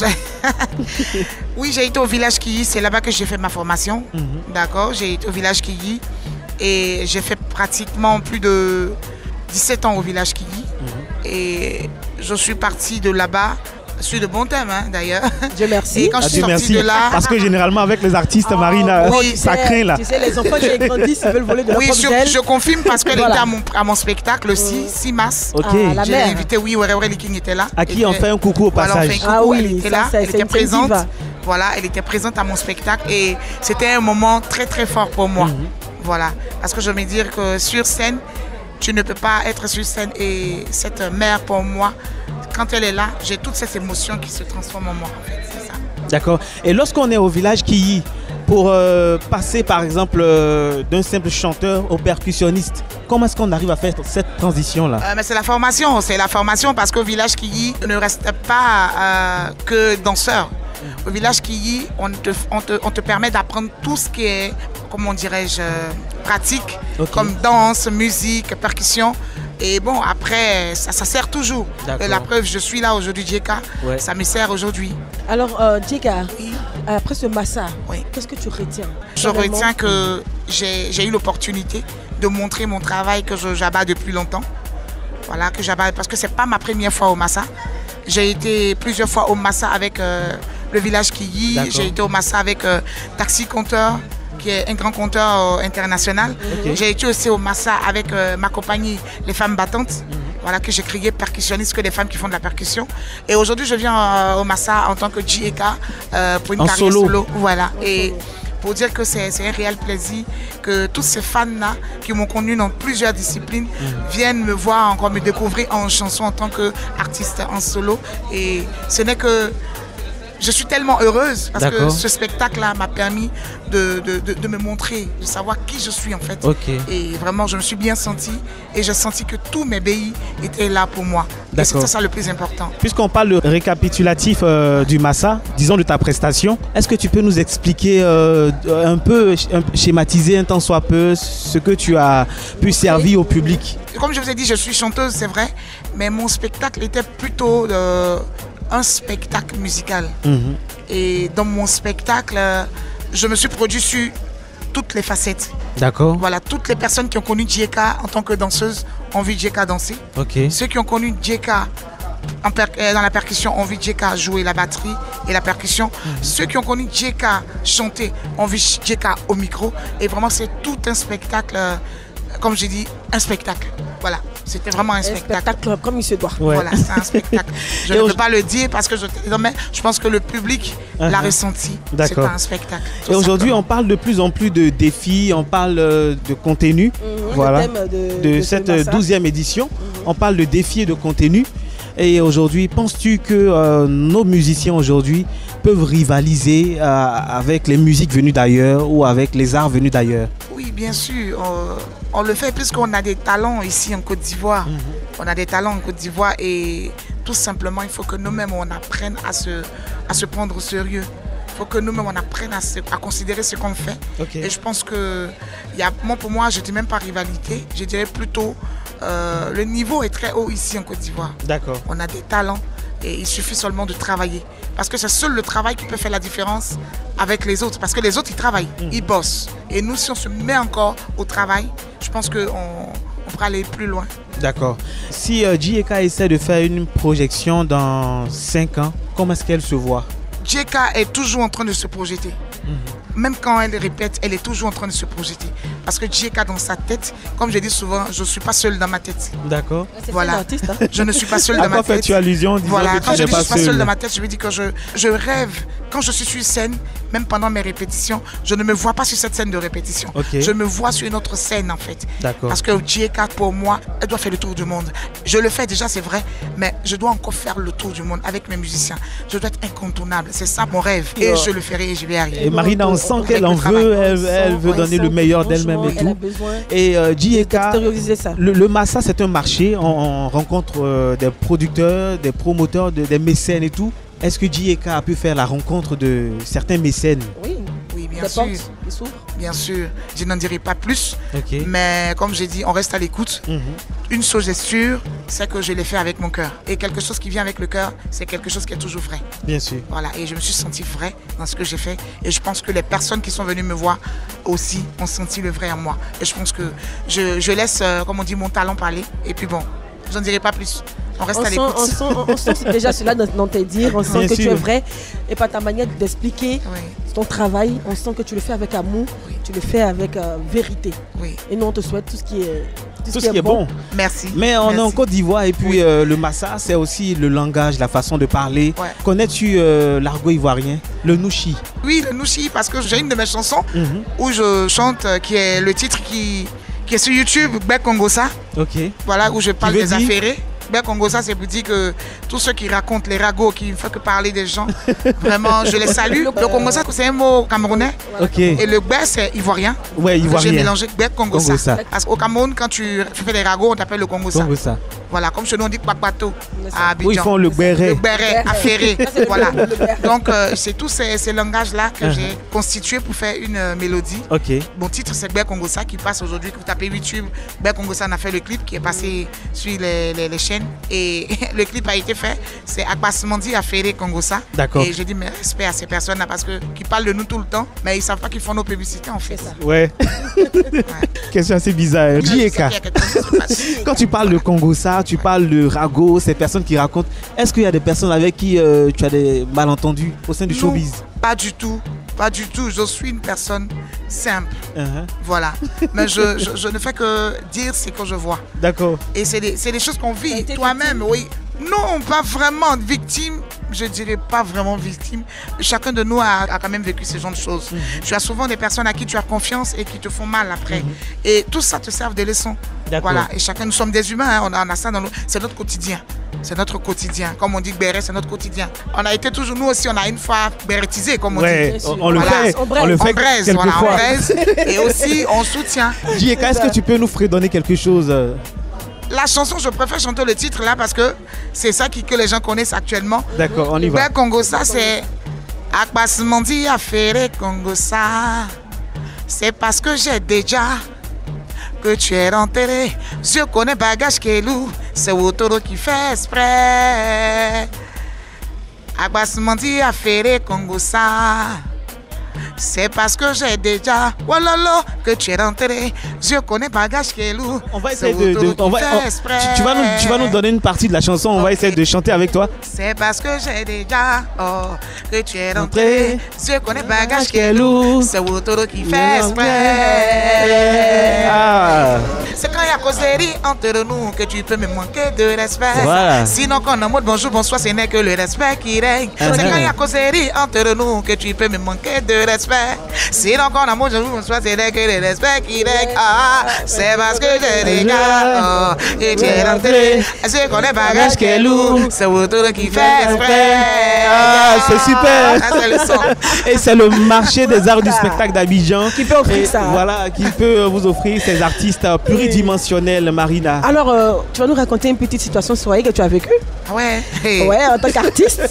Oui, j'ai été au village Kiyi, c'est là-bas que j'ai fait ma formation. D'accord, j'ai été au village Kiyi et j'ai fait pratiquement plus de 17 ans au village Kiyi. Et je suis partie de là-bas sur de bons thèmes, hein, d'ailleurs. Dieu merci. Et quand je suis Dieu sortie de là... Parce que généralement avec les artistes, Marina, oui, ça craint là. Tu sais, les enfants qui grandissent, ils veulent voler de leur Oui, propre je gel. confirme parce qu'elle Voilà. était à mon spectacle le 6 mars. Ok. Ah, la Je l'ai mère. invité, oui, Were Were Lee King était là. À qui on Était- fait un coucou au Voilà, on fait passage. un coucou, Ah oui, elle était ça, là, c'est elle une était présente. diva. Voilà, elle était présente à mon spectacle et c'était un moment très très fort pour moi. Voilà, parce que je veux dire que sur scène, tu ne peux pas être sur scène et cette mère pour moi, quand elle est là, j'ai toutes ces émotions qui se transforment en moi. En fait, c'est ça. D'accord. Et lorsqu'on est au village Kiyi, pour passer par exemple d'un simple chanteur au percussionniste, comment est-ce qu'on arrive à faire cette transition-là? Mais c'est la formation parce qu'au village Kiyi ne reste pas que danseur. Au village Kiyi, on te permet d'apprendre tout ce qui est, comment dirais-je, pratique, Ok. comme danse, musique, percussion. Et bon, après, ça sert toujours. D'accord. La preuve, je suis là aujourd'hui, Djeka, Ouais. ça me sert aujourd'hui. Alors, Djeka, Oui. après ce massa, Oui. qu'est-ce que tu retiens? Je Vraiment. retiens que j'ai eu l'opportunité de montrer mon travail que j'abats depuis longtemps. Voilà, que j'abats parce que c'est pas ma première fois au Massa. J'ai été plusieurs fois au Massa avec le village Kiyi. D'accord. J'ai été au Massa avec Taxi Compteur qui est un grand conteur international. J'ai été aussi au Massa avec ma compagnie Les Femmes Battantes. Voilà, que j'ai créé percussionniste, que des femmes qui font de la percussion. Et aujourd'hui, je viens au Massa en tant que JEK pour une carrière solo. Voilà. Et pour dire que c'est un réel plaisir que tous ces fans-là qui m'ont connu dans plusieurs disciplines viennent me voir encore me découvrir en chanson en tant qu'artiste en solo. Et ce n'est que... Je suis tellement heureuse parce que ce spectacle-là m'a permis de me montrer, de savoir qui je suis en fait. Et vraiment, je me suis bien sentie et j'ai senti que tous mes pays étaient là pour moi. Et c'est ça le plus important. Puisqu'on parle de récapitulatif du Massa, disons de ta prestation, est-ce que tu peux nous expliquer un peu, schématiser un tant soit peu ce que tu as pu servir au public? Comme je vous ai dit, je suis chanteuse, c'est vrai, mais mon spectacle était plutôt un spectacle musical. Et dans mon spectacle, je me suis produit sur toutes les facettes. D'accord. Voilà, toutes les personnes qui ont connu JEK en tant que danseuse ont vu JEK danser. Ceux qui ont connu JEK dans la percussion ont vu JEK jouer la batterie et la percussion. Ceux qui ont connu JEK chanter ont vu JEK au micro. Et vraiment, c'est tout un spectacle, comme j'ai dit, un spectacle. Voilà, c'était vraiment un spectacle comme il se doit. Voilà, c'est un spectacle. Je ne peux pas le dire parce que je pense que le public l'a ressenti. C'est un spectacle. Et aujourd'hui, on parle de plus en plus de défis, on parle de contenu. Voilà, de cette 12e édition. On parle de défis et de contenu. Et aujourd'hui, penses-tu que nos musiciens aujourd'hui peuvent rivaliser avec les musiques venues d'ailleurs ou avec les arts venus d'ailleurs? Oui, bien sûr. On le fait puisqu'on a des talents ici en Côte d'Ivoire. On a des talents en Côte d'Ivoire et tout simplement, il faut que nous-mêmes, on apprenne à se prendre au sérieux. Il faut que nous-mêmes, on apprenne à considérer ce qu'on fait. Et je pense que, pour moi, je ne dis même pas rivalité, je dirais plutôt le niveau est très haut ici en Côte d'Ivoire. D'accord. On a des talents et il suffit seulement de travailler. Parce que c'est seul le travail qui peut faire la différence avec les autres. Parce que les autres, ils travaillent, ils bossent. Et nous, si on se met encore au travail, je pense qu'on pourra aller plus loin. D'accord. Si JEK essaie de faire une projection dans 5 ans, comment est-ce qu'elle se voit? JEK est toujours en train de se projeter. Même quand elle répète, elle est toujours en train de se projeter. Parce que JEK dans sa tête, comme je dis souvent, je ne suis pas seule dans ma tête. D'accord. Voilà. Je ne suis pas seule dans ma tête. À quoi fais-tu allusion? Voilà, quand je dis que je ne suis pas seule dans ma tête, je veux dire que je rêve. Quand je suis sur scène, même pendant mes répétitions, je ne me vois pas sur cette scène de répétition. Je me vois sur une autre scène en fait. Parce que JEK, pour moi, elle doit faire le tour du monde. Je le fais déjà, c'est vrai, mais je dois encore faire le tour du monde avec mes musiciens. Je dois être incontournable. C'est ça mon rêve. Et je le ferai et je vais y arriver. Et Marina, on sent qu'elle en veut, elle veut donner le meilleur d'elle-même et tout. Et JEK, le Massa, c'est un marché. On rencontre des producteurs, des promoteurs, des mécènes et tout. Est-ce que JEK a pu faire la rencontre de certains mécènes? Oui, bien sûr. Bien sûr. Je n'en dirai pas plus. Mais comme j'ai dit, on reste à l'écoute. Une chose est sûre, c'est que je l'ai fait avec mon cœur. Et quelque chose qui vient avec le cœur, c'est quelque chose qui est toujours vrai. Bien sûr. Voilà. Et je me suis senti vrai dans ce que j'ai fait. Et je pense que les personnes qui sont venues me voir aussi ont senti le vrai en moi. Et je pense que je laisse, comme on dit, mon talent parler. Et puis bon, je n'en dirai pas plus. On reste à l'écoute. On sent déjà cela dans tes dires. On sent que tu es vrai. Et par ta manière d'expliquer ton travail, on sent que tu le fais avec amour. Tu le fais avec vérité. Et nous, on te souhaite tout ce qui est bon. Merci. Mais on est en Côte d'Ivoire et puis le Massa, c'est aussi le langage, la façon de parler. Connais-tu l'argot ivoirien, le nouchi? Oui, le nouchi, parce que j'ai une de mes chansons où je chante, qui est le titre qui est sur YouTube, Gbek Kongosa. Voilà, où je parle des affairés. Gbek Kongosa, c'est pour dire que tous ceux qui racontent les ragots, qui ne font que parler des gens, vraiment, je les salue. Le Kongosa, c'est un mot camerounais. Et le Gbek, c'est ivoirien. J'ai mélangé Gbek Kongosa. Parce qu'au Cameroun, quand tu fais des ragots, on t'appelle le Kongosa. Voilà, comme chez nous, on dit Kwakbato à Abidjan. Où ils font le béret. Le béret, affairé. Voilà. Donc, c'est tous ces langages-là que j'ai constitués pour faire une mélodie. Mon titre, c'est Gbek Kongosa, qui passe aujourd'hui. Vous tapez YouTube, Gbek Kongosa, on a fait le clip qui est passé sur les chaînes. Et le clip a été fait. C'est Akbasmandi Affairé Kongosa. Et je dis mes respects à ces personnes-là parce qui parlent de nous tout le temps, mais ils ne savent pas qu'ils font nos publicités en fait. Question assez bizarre. JEK, quand tu parles de Kongosa, tu parles de ragot, ces personnes qui racontent. Est-ce qu'il y a des personnes avec qui tu as des malentendus au sein du showbiz? Pas du tout. Pas du tout. Je suis une personne simple. Voilà. Mais je ne fais que dire ce que je vois. D'accord. Et c'est des choses qu'on vit toi-même, oui. Non, pas vraiment victime. Je dirais pas vraiment victime. Chacun de nous a quand même vécu ce genre de choses. Tu as souvent des personnes à qui tu as confiance et qui te font mal après. Et tout ça te sert de leçon. Voilà. Et chacun, nous sommes des humains. Hein. On a ça dans c'est notre quotidien. C'est notre quotidien. Comme on dit béret, c'est notre quotidien. On a été toujours, nous aussi, on a une fois bérétisé, comme on dit. On le fait. On le fait quelquefois. Et aussi, on soutient. J.K., est-ce que tu peux nous fredonner quelque chose? La chanson, je préfère chanter le titre là parce que c'est ça que les gens connaissent actuellement. D'accord, on y va. Congo, ça c'est Akbasmandi Affaire Congo, ça. C'est parce que j'ai déjà que tu es rentré. Je connais bagage qui est lourd. C'est Otoro qui fait exprès. Akbasmandi Affaire Congo, ça. C'est parce que j'ai déjà que tu es rentré. Je connais bagage qui est lourd. On va essayer tu vas nous donner une partie de la chanson. On va essayer de chanter avec toi. C'est parce que j'ai déjà que tu es rentré. Je connais bagage qui est lourd. C'est Otoro qui fait exprès. C'est quand il y a causerie entre nous que tu peux me manquer de respect. Voilà. Sinon quand on a mot bonjour bonsoir, ce n'est que le respect qui règne. C'est quand il y a causerie entre nous que tu peux me manquer de respect. Sinon qu'on a bonjour bonsoir, ce n'est que le respect qui règne. C'est parce que j'ai déjà que tu es rentré. Je connais bagage qui est lourd. C'est Otoro qui fait exprès. C'est super. C'est le son. Et c'est le marché des arts du spectacle d'Abidjan qui peut offrir ça. Voilà, qui peut vous offrir ces artistes pluridimensionnels, Marina. Alors, tu vas nous raconter une petite situation soirée que tu as vécue? Ouais. Ouais, en tant qu'artiste.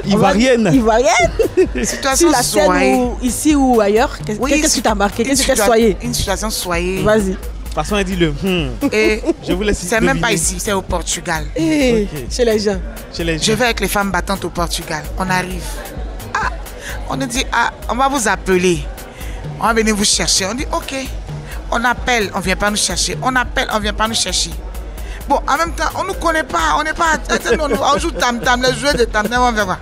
Ivoirienne. Situation sur la scène ou ici ou ailleurs. Qu'est-ce qui t'a marqué? Qu'est-ce que tu as soyé? Une situation soyée. Vas-y. De toute façon, elle dit le Et je vous laisse. C'est même pas ici, c'est au Portugal. Okay. Chez les gens. Je vais avec les femmes battantes au Portugal. On arrive. On nous dit, on va vous appeler. On va venir vous chercher. On dit, ok. On appelle, on vient pas nous chercher. On appelle, on vient pas nous chercher. Bon, en même temps, on nous connaît pas. On n'est pas. On joue tam-tam, les joueurs de tam-tam, on verra.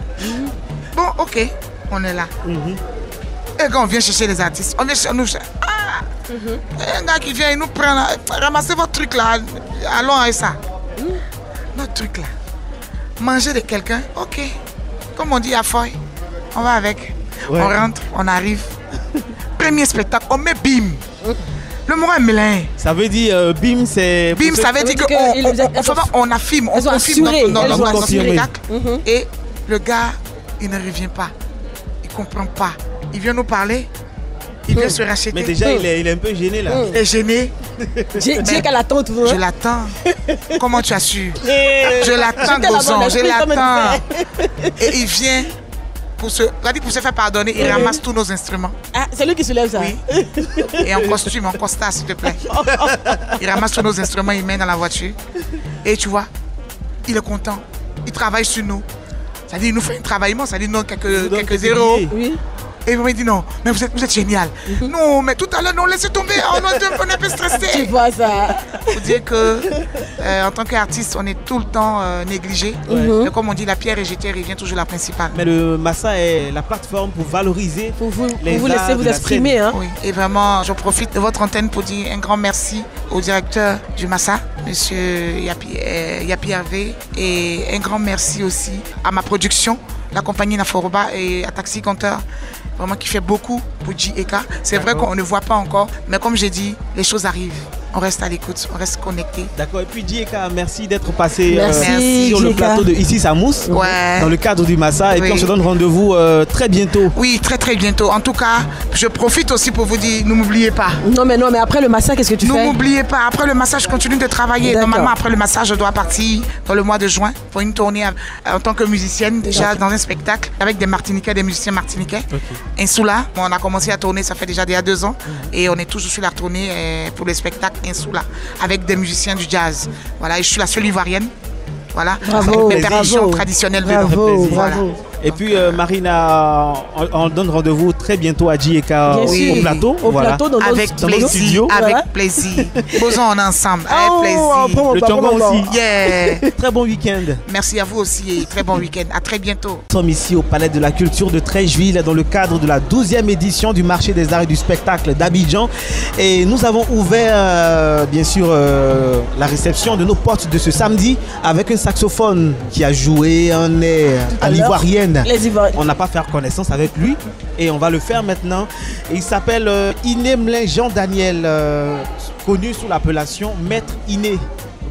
Bon, ok. On est là. Et quand on vient chercher les artistes, on vient chercher nous. Un gars qui vient, il nous prend là, ramassez votre truc là, allons avec ça. Notre truc là. Manger de quelqu'un, ok. Comme on dit à Foy, on va avec. Ouais. On rentre, on arrive. Premier spectacle, on met bim. Le mot est mélin. Ça veut dire bim, c'est. Bim, ça veut dire qu'on affirme, on confirme notre spectacle. Et le gars, il ne revient pas. Il ne comprend pas. Il vient nous parler. Il vient se racheter. Mais déjà, il est un peu gêné là. Il est gêné. Dis qu'elle attend toujours. Je l'attends. Comment tu as su? Je l'attends, Gozon. Je l'attends. Et il vient pour se faire pardonner. Il ramasse tous nos instruments. Ah, c'est lui qui soulève ça? Oui. Et en costume, en costard, s'il te plaît. Il ramasse tous nos instruments, il met dans la voiture. Et tu vois, il est content. Il travaille sur nous. Ça dit, il nous fait un travaillement. Ça dit, non, quelques zéros. Oui. Et il m'a dit non, mais vous êtes génial. Non, mais tout à l'heure, non, laissez tomber, on est un peu stressé. Tu vois ça. Faut dire que en tant qu'artiste, on est tout le temps négligé. Mais comme on dit, la pierre est jetée, revient toujours la principale. Mais le Massa est la plateforme pour valoriser, pour vous laisser vous exprimer. Hein. Oui. Et vraiment, je profite de votre antenne pour dire un grand merci au directeur du Massa, monsieur Yapi Hervé, et un grand merci aussi à ma production, la compagnie Naforoba et à Taxi Compteur. Vraiment qui fait beaucoup pour J.K. C'est vrai qu'on ne voit pas encore, mais comme j'ai dit, les choses arrivent. On reste à l'écoute, on reste connecté. D'accord, et puis J.K., merci d'être passé sur le plateau de Ici ça mousse, dans le cadre du Massa, et puis on se donne rendez-vous très bientôt. Oui, très très bientôt. En tout cas, je profite aussi pour vous dire, ne m'oubliez pas. Non mais après le Massa, qu'est-ce que tu fais? Ne m'oubliez pas, après le Massa, je continue de travailler. Normalement, après le Massa, je dois partir dans le mois de juin pour une tournée en tant que musicienne, déjà dans un spectacle avec des Martiniquais, des musiciens martiniquais. Insoula, on a commencé à tourner, ça fait déjà 2 ans, et on est toujours sur la tournée pour le spectacle Insoula, avec des musiciens du jazz. Voilà, et je suis la seule Ivoirienne. Voilà, bravo, avec mes percussions traditionnelles de bravo. Voilà. Et puis Marina, on donne rendez-vous très bientôt à Djieka au plateau. Au plateau dans avec nos plaisir, studios. avec Voilà. plaisir. Posons ensemble, avec Oh, plaisir. Le Tonga aussi. Yeah. Très bon week-end. Merci à vous aussi et très bon week-end. À très bientôt. Nous sommes ici au Palais de la Culture de Treichville dans le cadre de la 12e édition du marché des arts et du spectacle d'Abidjan. Et nous avons ouvert bien sûr la réception de nos potes de ce samedi avec un saxophone qui a joué un air à l'ivoirienne. Les Ivoiriens. On n'a pas fait connaissance avec lui et on va le faire maintenant. Et il s'appelle Iné Mlin Jean Daniel, connu sous l'appellation Maître Iné.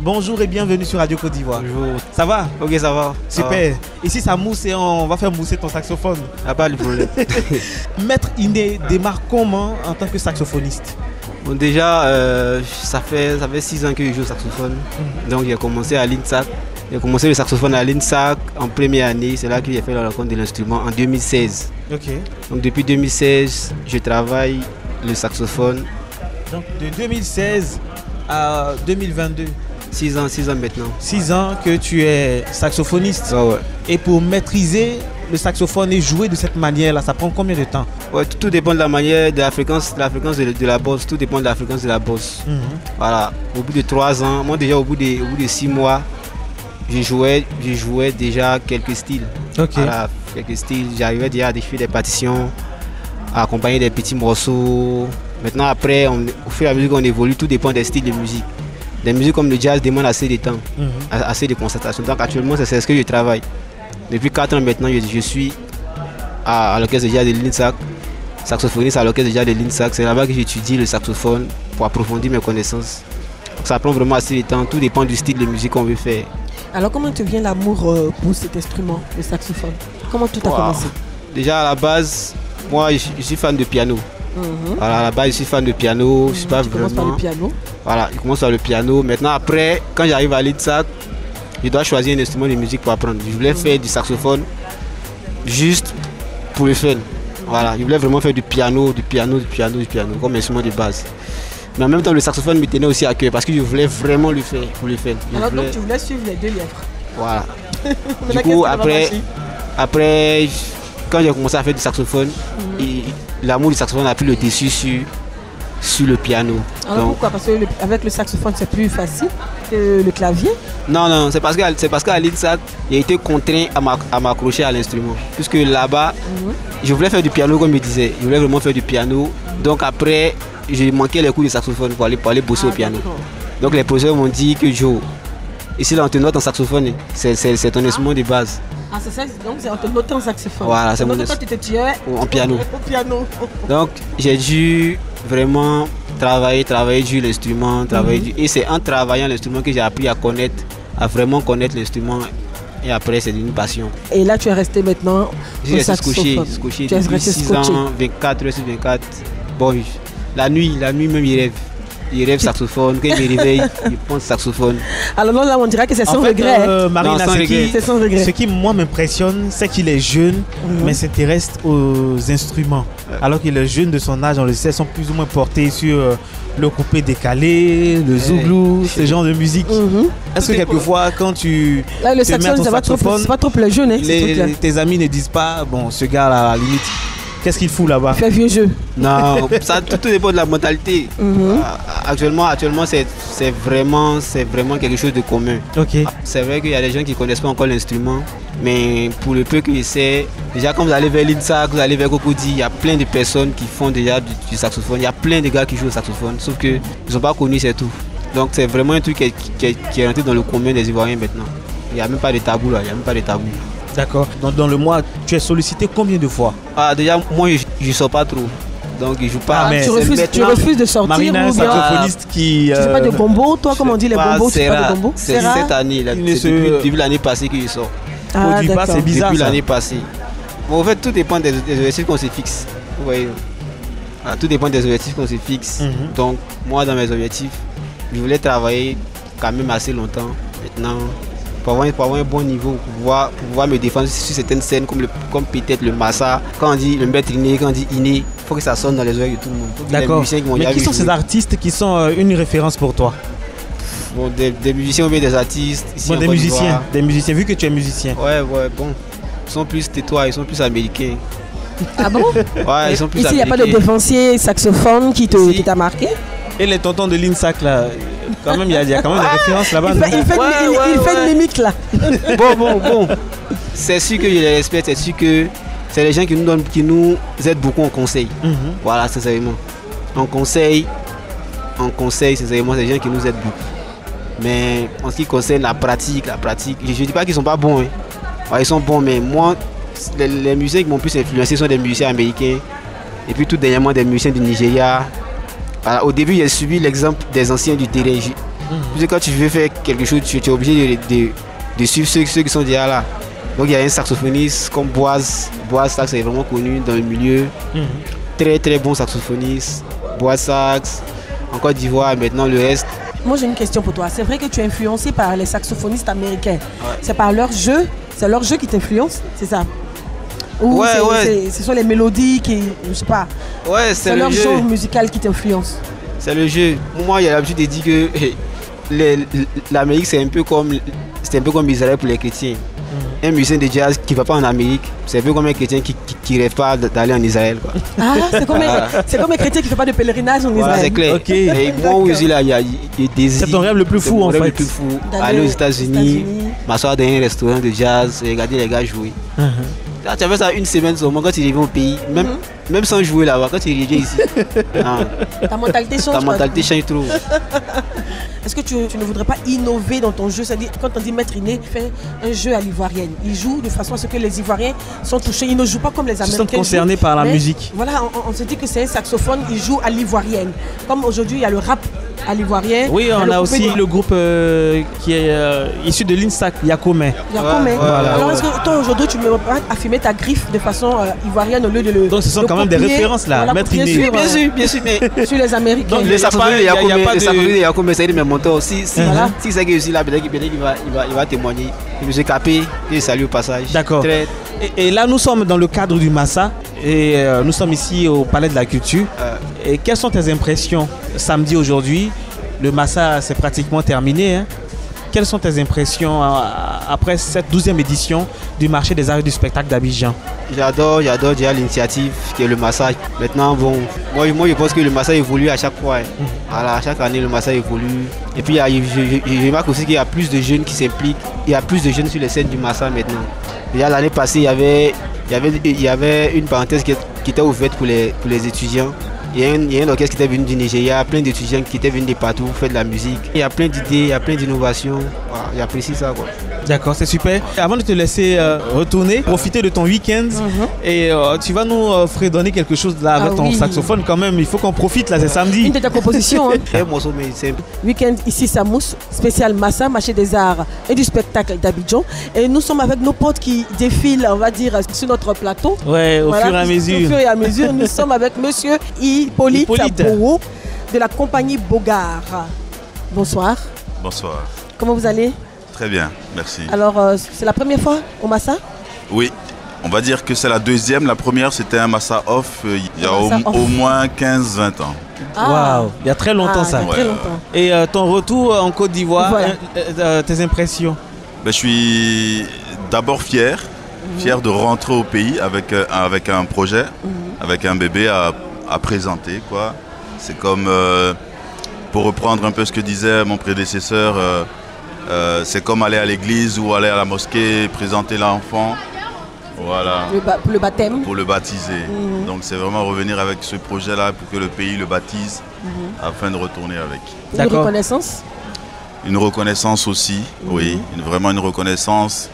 Bonjour et bienvenue sur Radio Côte d'Ivoire. Bonjour. Ça va? Ok, ça va. Super. Ici ça mousse et on va faire mousser ton saxophone. Pas de problème. Maître Iné démarre comment en tant que saxophoniste? Bon, déjà, ça fait 6 ans que je joue au saxophone. Donc j'ai commencé à l'INSAC. J'ai commencé le saxophone à l'INSAC en première année. C'est là que j'ai fait la rencontre de l'instrument en 2016. Ok. Donc depuis 2016, je travaille le saxophone. Donc de 2016 à 2022. 6 ans maintenant. 6 ans que tu es saxophoniste. Ouais. Et pour maîtriser le saxophone et jouer de cette manière-là, ça prend combien de temps? Ouais, tout dépend de la manière, de la fréquence de la bosse. Tout dépend de la fréquence de la bosse. Voilà. Au bout de 3 ans, moi déjà au bout de 6 mois, je jouais déjà quelques styles. Ok. Voilà, quelques styles. J'arrivais déjà à déchiffrer des partitions, à accompagner des petits morceaux. Maintenant, après, au fur et à mesure qu'on évolue, tout dépend des styles de musique. Des musiques comme le jazz demandent assez de temps, assez de concentration. Donc actuellement, c'est ce que je travaille. Depuis 4 ans maintenant, je suis à l'orchestre de jazz de l'INSAC, saxophoniste à l'orchestre de jazz de l'INSAC. C'est là-bas que j'étudie le saxophone pour approfondir mes connaissances. Donc, ça prend vraiment assez de temps, tout dépend du style de musique qu'on veut faire. Alors comment te vient l'amour pour cet instrument, le saxophone? Comment tout a commencé? Déjà à la base, moi je suis fan de piano. Voilà, à la base je suis fan de piano. Je suis pas Tu commences par le piano. Voilà, je commence par le piano. Maintenant après, quand j'arrive à l'INSAC, je dois choisir un instrument de musique pour apprendre. Je voulais faire du saxophone juste pour le fun. Voilà, je voulais vraiment faire du piano comme instrument de base. Mais en même temps, le saxophone me tenait aussi à cœur parce que je voulais vraiment le faire pour le fun. Alors donc tu voulais suivre les deux lièvres. Voilà. Du coup, après, quand j'ai commencé à faire du saxophone, l'amour du saxophone a pris le dessus sur le piano. Alors donc, pourquoi? Parce qu'avec le saxophone, c'est plus facile que le clavier? Non, c'est parce qu'à l'INSAC, j'ai été contraint à m'accrocher à l'instrument. Puisque là-bas, je voulais faire du piano comme je disais. Je voulais vraiment faire du piano. Donc après, j'ai manqué les cours de saxophone pour aller bosser au piano. Donc les professeurs m'ont dit que Joe, ici là on te note en saxophone, c'est ton instrument de base. Ah c'est ça, donc on te note en saxophone. Voilà, c'est donc mon toi tu te tuais en piano. Au piano. Donc j'ai dû vraiment travailler sur l'instrument, et c'est en travaillant l'instrument que j'ai appris à vraiment connaître l'instrument. Et après, c'est une passion. Et là, tu es resté maintenant au saxophone. Tu es resté 6 ans, 24 heures sur 24. Bon, la nuit même, il rêve saxophone. Quand il me réveille, il pense saxophone. Alors là, on dirait que c'est sans regret. Marina, ce qui moi m'impressionne, c'est qu'il est jeune, mais s'intéresse aux instruments. Alors qu'il est jeune de son âge, on le sait, sont plus ou moins portés sur le coupé décalé, le zouglou, ce genre de musique. Est-ce que quelquefois, quand tu là, le te mets à ton saxophone, c'est pas trop le jeune, hein, tes amis ne disent pas, bon, ce gars là, à la limite, qu'est-ce qu'il fout là-bas? Il fait vieux jeu. Non, ça tout dépend de la mentalité. Actuellement, c'est vraiment quelque chose de commun. Okay. C'est vrai qu'il y a des gens qui ne connaissent pas encore l'instrument, mais pour le peu qu'ils essaient, déjà quand vous allez vers l'INSAC, vous allez vers Cocody, il y a plein de personnes qui font déjà du saxophone. Il y a plein de gars qui jouent au saxophone, sauf qu'ils ne sont pas connus, c'est tout. Donc c'est vraiment un truc qui est rentré dans le commun des Ivoiriens maintenant. Il n'y a même pas de tabou là, il n'y a même pas de tabou. D'accord. Dans le mois, tu es sollicité combien de fois? Déjà, moi je ne sors pas trop. Donc je joue pas. Tu refuses de sortir? Marina, un saxophoniste qui... Tu fais pas de gombo, toi, comme on dit les gombos, tu fais pas de gombo? C'est cette année, depuis l'année passée que je sors. Produit pas, c'est bizarre. Depuis l'année passée. Bon, en fait, tout dépend des objectifs qu'on se fixe. Vous voyez. Tout dépend des objectifs qu'on se fixe. Donc, moi, dans mes objectifs, je voulais travailler quand même assez longtemps. Maintenant, pour avoir un bon niveau, pour pouvoir me défendre sur certaines scènes comme peut-être le Massa. Quand on dit le maître Iné, quand on dit Iné, il faut que ça sonne dans les oreilles de tout le monde. D'accord. Mais qui sont ces artistes qui sont une référence pour toi? Bon, des musiciens ou bien des artistes. Ici bon, des musiciens, vu que tu es musicien. Ouais, bon. sont plus tétois, ils sont plus américains. Ah bon? Ouais, ils sont plus Ici, il n'y a pas de américains. défoncier saxophone qui t'a marqué? Et les tontons de l'INSAC, là, quand même, il y a quand même des références là-bas. Il fait une mimique là. Bon. C'est sûr que je les respecte, c'est sûr que c'est les gens qui nous aident beaucoup en conseil. Voilà, sincèrement. En conseil, sincèrement, c'est des gens qui nous aident beaucoup. Mais en ce qui concerne la pratique, je ne dis pas qu'ils ne sont pas bons. Hein. Ouais, ils sont bons, mais moi, les musiciens qui m'ont plus influencé sont des musiciens américains. Et puis tout dernièrement, des musiciens du Nigeria. Voilà, au début, j'ai suivi l'exemple des anciens du terrain. Quand tu veux faire quelque chose, tu es obligé de suivre ceux qui sont déjà là. Donc il y a un saxophoniste comme Boaz. Boaz Sax est vraiment connu dans le milieu. Très très bon saxophoniste. Boaz Sax, en Côte d'Ivoire, maintenant le reste. Moi j'ai une question pour toi. C'est vrai que tu es influencé par les saxophonistes américains. Ouais. C'est par leur jeu, c'est leur jeu qui t'influence, c'est ça? Ou ce sont les mélodies qui, je sais pas. Ouais, c'est leur genre musical qui t'influence. C'est le jeu. Moi, il y a l'habitude de dire que l'Amérique c'est un peu comme Israël pour les chrétiens. Un musicien de jazz qui ne va pas en Amérique, c'est un peu comme un chrétien qui ne rêve pas d'aller en Israël. Quoi. Ah, c'est comme un chrétien qui ne fait pas de pèlerinage en Israël. Voilà, c'est clair. Okay. Et moi aussi, là, il y a des c'est ton rêve le plus fou en fait. Le plus fou. Aller aux États-Unis, m'asseoir dans un restaurant de jazz et regarder les gars jouer. Là, tu as fait ça une semaine seulement quand tu reviens au pays, même sans jouer là-bas, quand tu reviens ici. Ta mentalité change. Ta mentalité change trop. Est-ce que tu ne voudrais pas innover dans ton jeu? C'est-à-dire, quand on dit Maître Iné fait un jeu à l'ivoirienne, il joue de façon à ce que les Ivoiriens sont touchés. Il ne joue pas comme les Américains. Ils sont concernés par la musique. Voilà, on se dit que c'est un saxophone, il joue à l'ivoirienne. Comme aujourd'hui, il y a le rap à l'ivoirien. Oui, on a aussi le groupe qui est issu de l'INSAC, Yakome. Voilà. Alors, est-ce que toi, aujourd'hui, tu me pas affirmer ta griffe de façon ivoirienne au lieu de le. Donc, ce sont quand même des références là, Maître Iné. Bien sûr, mais. Sur les Américains. Donc, les saxophonistes de Yakome, c'est mes mentors. Si c'est que je suis là, peut-être qu'il va témoigner. Je me suis capé, et salut au passage. D'accord. Et là, nous sommes dans le cadre du Massa et nous sommes ici au Palais de la Culture. Et quelles sont tes impressions samedi aujourd'hui? Le Massa, c'est pratiquement terminé. Hein. Quelles sont tes impressions après cette 12e édition du marché des arts et du spectacle d'Abidjan? J'adore déjà l'initiative qui est le Massa. Maintenant, bon, moi je pense que le Massa évolue à chaque fois. Hein. Voilà, chaque année, le Massa évolue. Et puis, je remarque aussi qu'il y a plus de jeunes qui s'impliquent. Il y a plus de jeunes sur les scènes du Massa maintenant. Déjà l'année passée, il y avait une parenthèse qui était ouverte pour les étudiants. Il y a un orchestre qui était venu du Nigeria, plein d'étudiants qui étaient venus de partout faire de la musique. Il y a plein d'idées, il y a plein d'innovations. Voilà, j'apprécie ça, quoi. D'accord, c'est super. Avant de te laisser retourner, profiter de ton week-end et tu vas nous fredonner quelque chose là avec ton saxophone quand même. Il faut qu'on profite là, c'est samedi. Une de tes compositions. Un morceau, mais c'est week-end ici, Samous, spécial Massa, marché des arts et du spectacle d'Abidjan. Et nous sommes avec nos potes qui défilent, on va dire, sur notre plateau. Ouais, au fur et à mesure. Au fur et à mesure, nous sommes avec monsieur Hippolyte Bowo de la compagnie Bogart. Bonsoir. Bonsoir. Comment vous allez? Très bien, merci. Alors, c'est la première fois au Massa? Oui, on va dire que c'est la deuxième. La première, c'était un Massa off il y a au moins 15-20 ans. Waouh, il y a très longtemps ça. Très longtemps. Et ton retour en Côte d'Ivoire, tes impressions? Je suis d'abord fier de rentrer au pays avec un projet, avec un bébé à présenter, quoi. C'est comme, pour reprendre un peu ce que disait mon prédécesseur, c'est comme aller à l'église ou aller à la mosquée, présenter l'enfant, voilà. Pour le baptême. Pour le baptiser. Donc c'est vraiment revenir avec ce projet-là pour que le pays le baptise afin de retourner avec. Une reconnaissance? Une reconnaissance aussi, oui. Vraiment une reconnaissance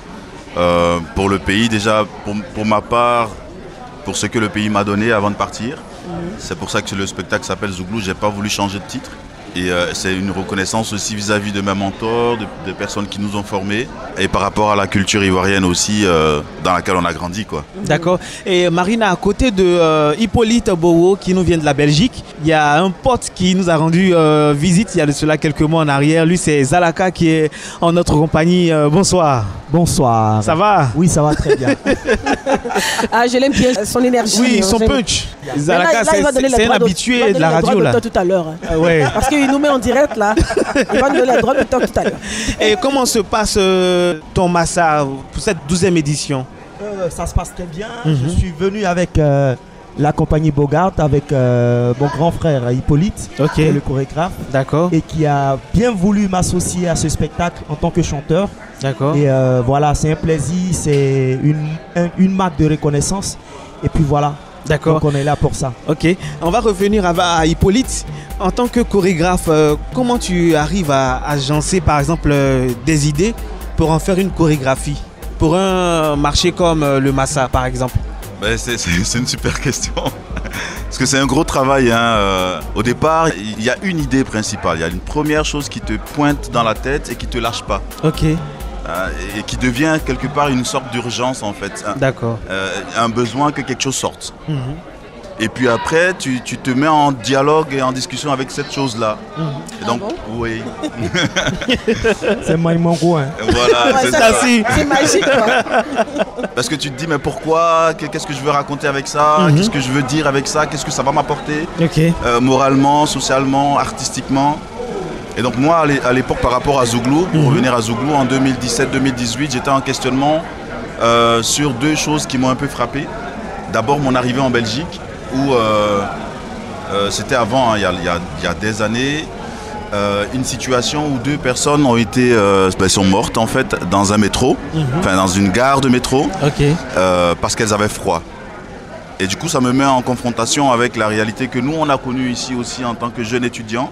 pour le pays. Déjà, pour ma part, pour ce que le pays m'a donné avant de partir. C'est pour ça que le spectacle s'appelle Zouglou. Je n'ai pas voulu changer de titre. Et c'est une reconnaissance aussi vis-à-vis de mes mentors, de personnes qui nous ont formés. Et par rapport à la culture ivoirienne aussi, dans laquelle on a grandi, quoi. D'accord. Et Marina, à côté de Hippolyte Bowo, qui nous vient de la Belgique, il y a un pote qui nous a rendu visite il y a de cela quelques mois en arrière. Lui, c'est Zalaka qui est en notre compagnie. Bonsoir. Bonsoir. Ça va? Oui, ça va très bien. Je l'aime bien, son énergie. Oui, son punch. Zalaka, c'est un habitué de la radio, là. Tout à l'heure. Ouais. Parce qu'il nous met en direct, là. Il va nous donner le droit de talk tout à l'heure. Et comment se passe ton Massa pour cette 12e édition? Ça se passe très bien. Je suis venu avec la compagnie Bogart, avec mon grand frère Hippolyte, qui est le chorégraphe. D'accord. Et qui a bien voulu m'associer à ce spectacle en tant que chanteur. D'accord. Et voilà, c'est un plaisir, c'est une marque de reconnaissance. Et puis voilà. D'accord. Donc on est là pour ça. Ok. On va revenir à Hippolyte. En tant que chorégraphe, comment tu arrives à agencer par exemple des idées pour en faire une chorégraphie pour un marché comme le Massa par exemple? C'est une super question. Parce que c'est un gros travail. Au départ, il y a une idée principale. Il y a une première chose qui te pointe dans la tête et qui ne te lâche pas. Ok. Et qui devient quelque part une sorte d'urgence en fait. D'accord. Un besoin que quelque chose sorte. Et puis après, tu te mets en dialogue et en discussion avec cette chose-là. Et donc, oui. C'est Maïmango, hein. Voilà, c'est ça. C'est magique, quoi. Parce que tu te dis, mais pourquoi? Qu'est-ce que je veux raconter avec ça? Qu'est-ce que je veux dire avec ça? Qu'est-ce que ça va m'apporter? Moralement, socialement, artistiquement. Et donc moi, à l'époque, par rapport à Zouglou, pour revenir à Zouglou, en 2017-2018, j'étais en questionnement sur deux choses qui m'ont un peu frappé. D'abord, mon arrivée en Belgique, où c'était avant, il y a des années, une situation où deux personnes ont été, sont mortes en fait dans un métro, enfin dans une gare de métro, parce qu'elles avaient froid. Et du coup, ça me met en confrontation avec la réalité que nous, on a connue ici aussi en tant que jeunes étudiants.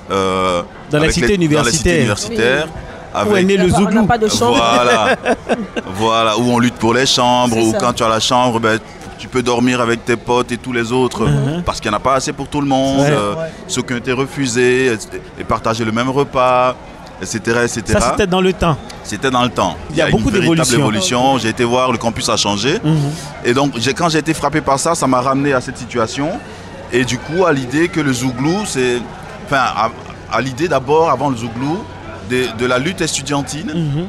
Dans la cité universitaire. Avec... Où est né le Zouglou. On n'a pas de chambre. Voilà, où on lutte pour les chambres, où quand tu as la chambre, tu peux dormir avec tes potes et tous les autres, parce qu'il n'y en a pas assez pour tout le monde, ceux qui ont été refusés, et partager le même repas, etc. etc. Ça, c'était dans le temps. C'était dans le temps. Il y a beaucoup d'évolution. J'ai été voir, le campus a changé. Et donc, quand j'ai été frappé par ça, ça m'a ramené à cette situation. Et du coup, à l'idée que le Zouglou, c'est... Enfin, à l'idée d'abord, avant le Zouglou, de la lutte estudiantine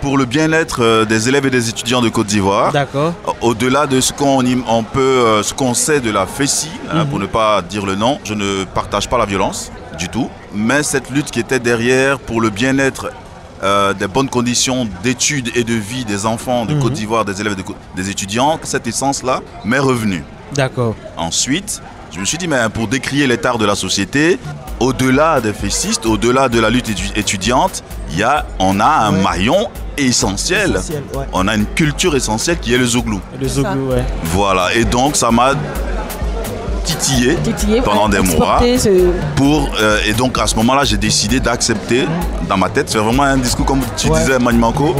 pour le bien-être des élèves et des étudiants de Côte d'Ivoire. D'accord. Au-delà de ce qu'on sait de la FESI, pour ne pas dire le nom, je ne partage pas la violence du tout, mais cette lutte qui était derrière pour le bien-être des bonnes conditions d'études et de vie des enfants de Côte d'Ivoire, des élèves, des étudiants, cette essence-là m'est revenue. D'accord. Ensuite, je me suis dit, mais pour décrier l'état de la société, au-delà des fessistes, au-delà de la lutte étudiante, on a un maillon essentiel. On a une culture essentielle qui est le Zouglou. Le Zouglou, ouais. Voilà, et donc ça m'a titillé pendant des mois. Et donc à ce moment-là, j'ai décidé d'accepter dans ma tête. C'est vraiment un discours, comme tu disais, Manimanko,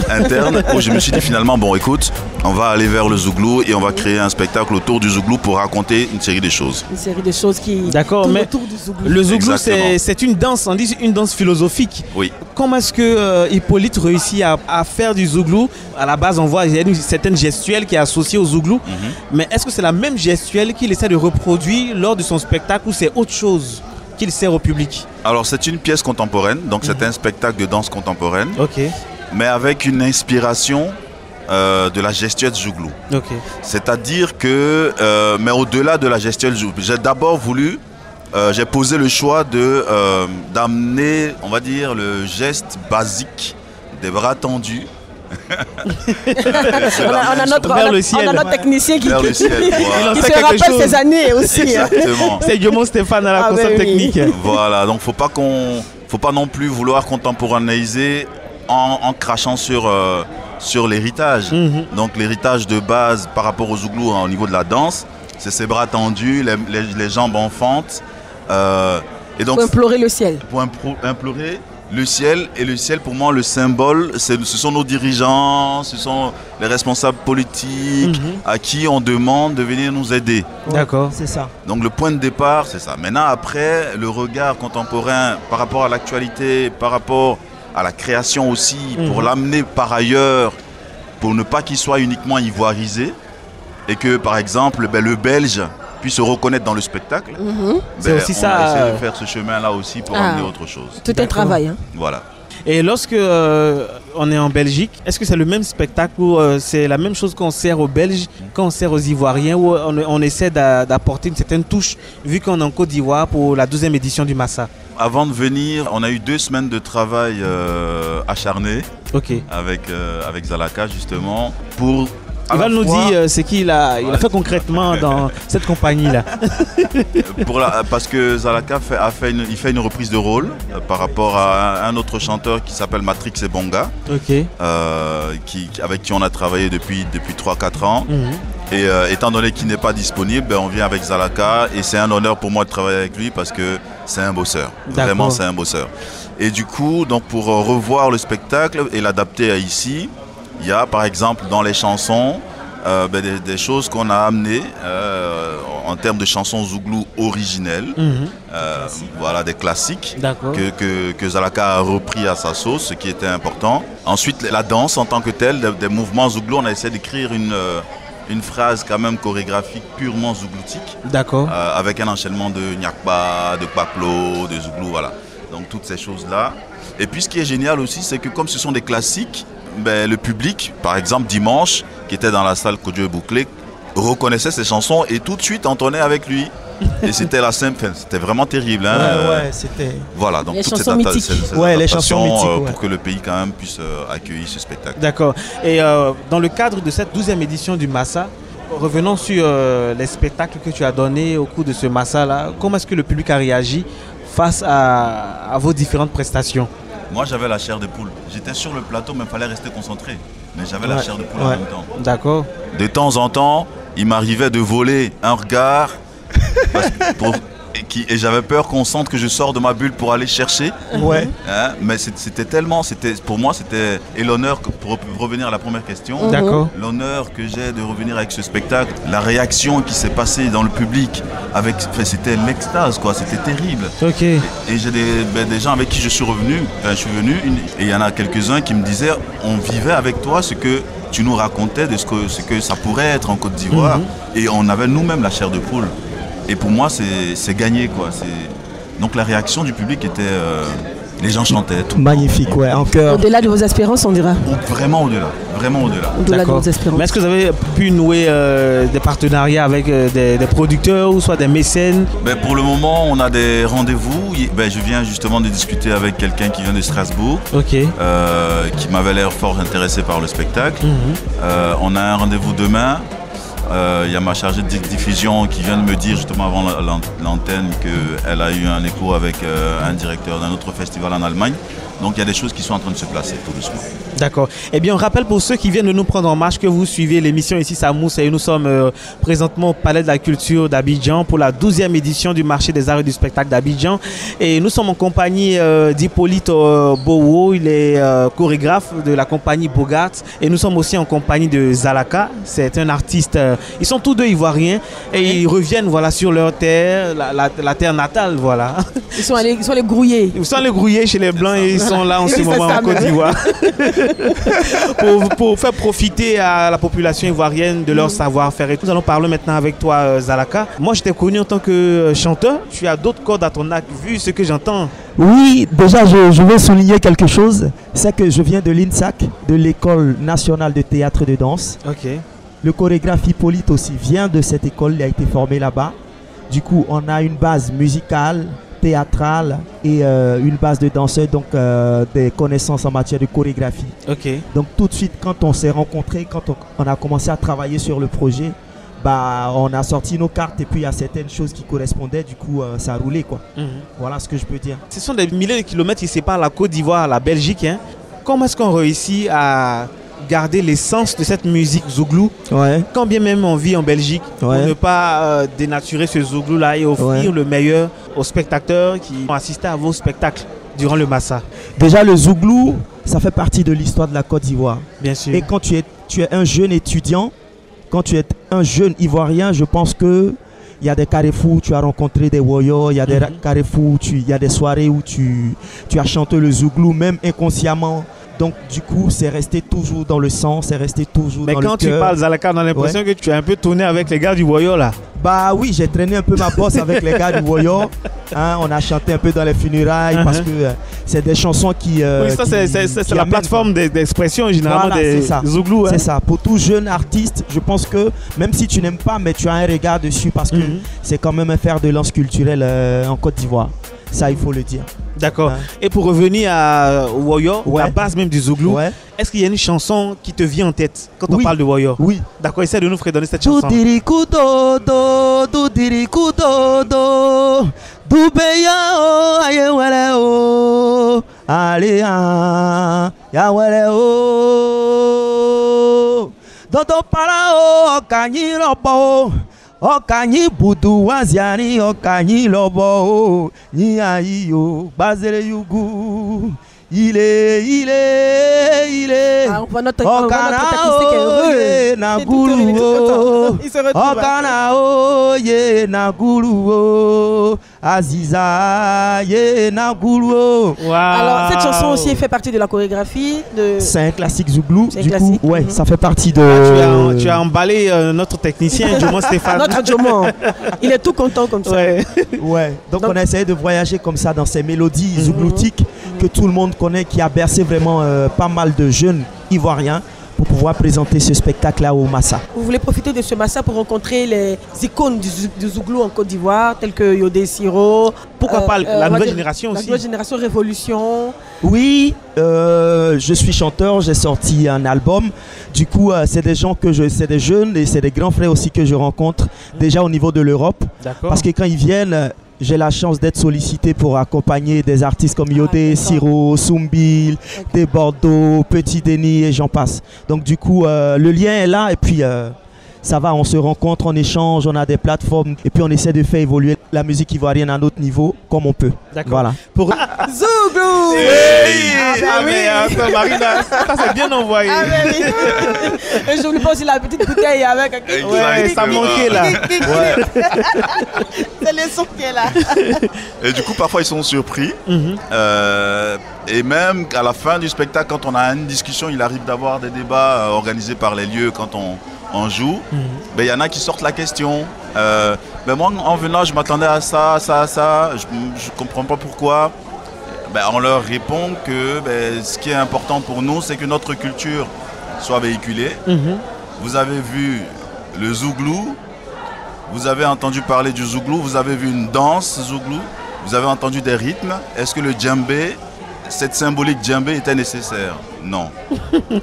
interne, où je me suis dit finalement, bon écoute, on va aller vers le Zouglou et on va créer un spectacle autour du Zouglou pour raconter une série de choses. Une série de choses qui tournent autour du Zouglou. Le Zouglou, c'est une danse, on dit une danse philosophique. Oui. Comment est-ce que Hippolyte réussit à faire du Zouglou? À la base, on voit qu'il y a une certaine gestuelle qui est associée au Zouglou. Mais est-ce que c'est la même gestuelle qu'il essaie de reproduire lors de son spectacle ou c'est autre chose qu'il sert au public? Alors, c'est une pièce contemporaine, donc c'est un spectacle de danse contemporaine. Mais avec une inspiration de la gestuelle Zouglou. C'est-à-dire que, mais au-delà de la gestuelle Zouglou, j'ai d'abord voulu, j'ai posé le choix d'amener, on va dire, le geste basique des bras tendus. on a notre technicien qui se rappelle ces années aussi. Exactement. C'est Diomon Stéphane à la console technique. Voilà, donc faut pas non plus vouloir contemporanéiser en crachant sur l'héritage. Donc l'héritage de base par rapport au Zouglou au niveau de la danse, c'est ses bras tendus, les jambes enfantes. Et donc, pour implorer le ciel. Pour implorer le ciel. Et le ciel, pour moi, le symbole, ce sont nos dirigeants, ce sont les responsables politiques à qui on demande de venir nous aider. D'accord. C'est ça. Donc le point de départ, c'est ça. Maintenant, après, le regard contemporain par rapport à l'actualité, par rapport à la création aussi, pour l'amener par ailleurs, pour ne pas qu'il soit uniquement ivoirisé, et que, par exemple, le Belge puisse se reconnaître dans le spectacle. C'est aussi ça. On a essayé de faire ce chemin-là aussi pour amener autre chose. Tout un travail. Hein. Voilà. Et lorsque on est en Belgique, est-ce que c'est le même spectacle ou c'est la même chose qu'on sert aux Belges, qu'on sert aux Ivoiriens, où on essaie d'apporter une certaine touche, vu qu'on est en Côte d'Ivoire pour la 12e édition du Massa? avant de venir, on a eu 2 semaines de travail acharné avec Zalaka justement pour... Il va nous dire ce qu'il a fait concrètement dans cette compagnie-là. Parce que Zalaka fait une reprise de rôle par rapport à un autre chanteur qui s'appelle Matrix Ebonga, avec qui on a travaillé depuis 3-4 ans. Et étant donné qu'il n'est pas disponible, on vient avec Zalaka et c'est un honneur pour moi de travailler avec lui parce que c'est un bosseur. Vraiment, c'est un bosseur. Et du coup, donc pour revoir le spectacle et l'adapter à ici, il y a par exemple dans les chansons des choses qu'on a amenées en termes de chansons zouglou originelles, voilà, des classiques que Zalaka a repris à sa sauce, ce qui était important. Ensuite, la danse en tant que telle, des mouvements zouglou, on a essayé d'écrire une phrase quand même chorégraphique purement zougloutique. D'accord. Avec un enchaînement de nyakba, de paklo, de zouglou, voilà. Donc toutes ces choses-là. Et puis ce qui est génial aussi, c'est que comme ce sont des classiques, le public, par exemple dimanche, qui était dans la salle Kodjo Bouclé, reconnaissait ces chansons et tout de suite entonnait avec lui. Et c'était c'était vraiment terrible. Hein. C'était... Voilà, donc les toute chansons mythiques. cette les chansons mythiques, pour que le pays quand même puisse accueillir ce spectacle. D'accord. Et dans le cadre de cette 12e édition du Massa, revenons sur les spectacles que tu as donnés au cours de ce Massa-là. Comment est-ce que le public a réagi face à vos différentes prestations? Moi, j'avais la chair de poule. J'étais sur le plateau, mais il fallait rester concentré. Mais j'avais la chair de poule en même temps. D'accord. De temps en temps, il m'arrivait de voler un regard et j'avais peur qu'on sente que je sors de ma bulle pour aller chercher. Hein, mais pour moi, c'était... Et l'honneur, pour revenir à la première question, l'honneur que j'ai de revenir avec ce spectacle, la réaction qui s'est passée dans le public, c'était l'extase, quoi. C'était terrible. Et j'ai des gens avec qui je suis venu, et il y en a quelques-uns qui me disaient, on vivait avec toi ce que tu nous racontais de ce que ça pourrait être en Côte d'Ivoire, et on avait nous-mêmes la chair de poule. Et pour moi, c'est gagné, quoi. Donc la réaction du public était... les gens chantaient. Tout. Magnifique, en chœur. Au-delà de vos espérances, on dira. Vraiment au-delà. Vraiment au-delà. Au-delà de vos espérances. Mais est-ce que vous avez pu nouer des partenariats avec des producteurs ou soit des mécènes? Pour le moment, on a des rendez-vous. Je viens justement de discuter avec quelqu'un qui vient de Strasbourg, qui m'avait l'air fort intéressé par le spectacle. On a un rendez-vous demain. Il y a ma chargée de diffusion qui vient de me dire justement avant l'antenne qu'elle a eu un écho avec un directeur d'un autre festival en Allemagne. Donc il y a des choses qui sont en train de se placer tout doucement. D'accord. Eh bien, on rappelle pour ceux qui viennent de nous prendre en marche que vous suivez l'émission ici Samous et nous sommes présentement au Palais de la Culture d'Abidjan pour la 12e édition du marché des arts et du spectacle d'Abidjan. Et nous sommes en compagnie d'Hippolyte Bowo, il est chorégraphe de la compagnie Bogart. Et nous sommes aussi en compagnie de Zalaka, c'est un artiste, ils sont tous deux ivoiriens et ils reviennent sur leur terre, la terre natale, voilà. Ils sont allés grouiller. Ils sont allés grouiller chez les Blancs et ils sont là en ce moment en Côte d'Ivoire. pour faire profiter à la population ivoirienne de leur savoir-faire. Et nous allons parler maintenant avec toi, Zalaka. Moi, je t'ai connu en tant que chanteur. Tu as d'autres cordes à ton arc, vu ce que j'entends. Oui, déjà, je veux souligner quelque chose. C'est que je viens de l'INSAC, de l'École nationale de théâtre et de danse. Le chorégraphe Hippolyte aussi vient de cette école, il a été formé là-bas. Du coup, on a une base musicale, théâtrale et une base de danseurs, donc des connaissances en matière de chorégraphie. Donc tout de suite, quand on s'est rencontrés, quand on a commencé à travailler sur le projet, on a sorti nos cartes et puis il y a certaines choses qui correspondaient, du coup ça a roulé, quoi. Voilà ce que je peux dire. Ce sont des milliers de kilomètres qui séparent la Côte d'Ivoire à la Belgique. Comment est-ce qu'on réussit à garder l'essence de cette musique zouglou, quand bien même on vit en Belgique, pour ne pas dénaturer ce zouglou-là et offrir le meilleur aux spectateurs qui ont assisté à vos spectacles durant le Massa? Déjà, le zouglou, ça fait partie de l'histoire de la Côte d'Ivoire. Bien sûr. Et quand tu es un jeune étudiant, quand tu es un jeune Ivoirien, je pense que il y a des carrefours où tu as rencontré des woyos, il y a des carrefours où il y a des soirées où tu as chanté le zouglou, même inconsciemment. Donc du coup, c'est resté toujours dans le sang, c'est resté toujours dans le cœur. Mais quand tu parles, Zalaka, on a l'impression que tu as un peu tourné avec les gars du Woyo là. Bah oui, j'ai traîné un peu ma bosse avec les gars du Woyo. On a chanté un peu dans les funérailles parce que c'est des chansons qui... oui, ça c'est la plateforme d'expression généralement des zouglous. C'est ça. Pour tout jeune artiste, je pense que même si tu n'aimes pas, mais tu as un regard dessus parce que c'est quand même un fer de lance culturel en Côte d'Ivoire. Ça, il faut le dire. D'accord. Et pour revenir au Woyo, la base même du Zouglou, est-ce qu'il y a une chanson qui te vient en tête quand on parle de Woyo? Oui. D'accord, essaie de nous fredonner cette chanson. Okanyi budu waziani okanyi lobo ni ayo bazere yugu ile okana oye na guru okana oye na guru Aziza ye na guru. Alors cette chanson aussi fait partie de la chorégraphie de... C'est un classique Zouglou. Du coup, ouais, ça fait partie de... Tu as emballé notre technicien Diomon Stéphane. Notre Diomon, il est tout content comme ça. Ouais. Donc on a essayé de voyager comme ça dans ces mélodies zougloutiques que tout le monde connaît, qui a bercé vraiment pas mal de jeunes ivoiriens pour pouvoir présenter ce spectacle-là au Massa. Vous voulez profiter de ce Massa pour rencontrer les icônes du Zouglou en Côte d'Ivoire, tels que Yodé Siro. Pourquoi pas la nouvelle génération aussi? La nouvelle génération Révolution. Oui, je suis chanteur, j'ai sorti un album. Du coup, c'est des gens c'est des jeunes et c'est des grands frères aussi que je rencontre déjà au niveau de l'Europe. Parce que quand ils viennent, j'ai la chance d'être sollicité pour accompagner des artistes comme Yodé, Siro, Soumbil, des Bordeaux, Petit Denis et j'en passe. Donc du coup, le lien est là et puis ça va, on se rencontre, on échange, on a des plateformes et puis on essaie de faire évoluer la musique ivoirienne à un autre niveau comme on peut. D'accord. Voilà. Pour Zouglou. Marina, ça c'est bien envoyé. Et je n'oublie pas aussi la petite bouteille avec. Ouais, ça manquait là. C'est le son qui est là. Et du coup, parfois ils sont surpris. Et même à la fin du spectacle, quand on a une discussion, il arrive d'avoir des débats organisés par les lieux quand on joue. Il y en a qui sortent la question. Moi, en venant, je m'attendais à ça. Je ne comprends pas pourquoi. On leur répond que ce qui est important pour nous, c'est que notre culture soit véhiculée. Vous avez vu le Zouglou, vous avez entendu parler du Zouglou, vous avez vu une danse Zouglou, vous avez entendu des rythmes. Est-ce que le djembé, cette symbolique djembé était nécessaire? Non.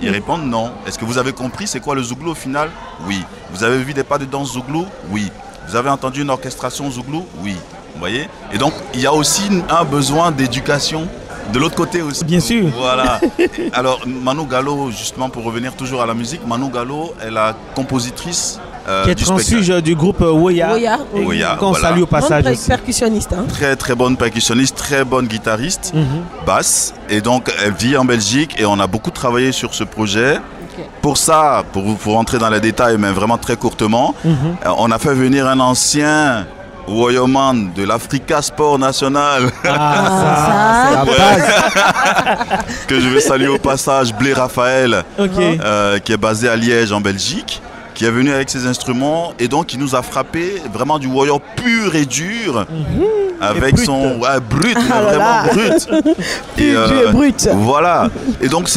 Ils répondent non. Est-ce que vous avez compris c'est quoi le Zouglou au final? Oui. Vous avez vu des pas de danse Zouglou? Oui. Vous avez entendu une orchestration Zouglou? Oui. Vous voyez? Et donc, il y a aussi un besoin d'éducation de l'autre côté aussi. Bien sûr. Voilà. Alors, Manu Gallo, justement, pour revenir toujours à la musique, Manu Gallo est la compositrice qui est transfuge du groupe Woya. Qu'on salue au passage aussi. Percussionniste. Très très bonne percussionniste, très bonne guitariste, basse. Et donc, elle vit en Belgique et on a beaucoup travaillé sur ce projet. Pour ça, pour rentrer dans les détails, mais vraiment très courtement, on a fait venir un ancien Woyoman de l'Africa Sport National. C'est la base. Que je vais saluer au passage, Blé Raphaël, qui est basé à Liège en Belgique, qui est venu avec ses instruments et donc qui nous a frappé vraiment du Woyo pur et dur. Avec son brut, vraiment brut. Et brut. Voilà. Et donc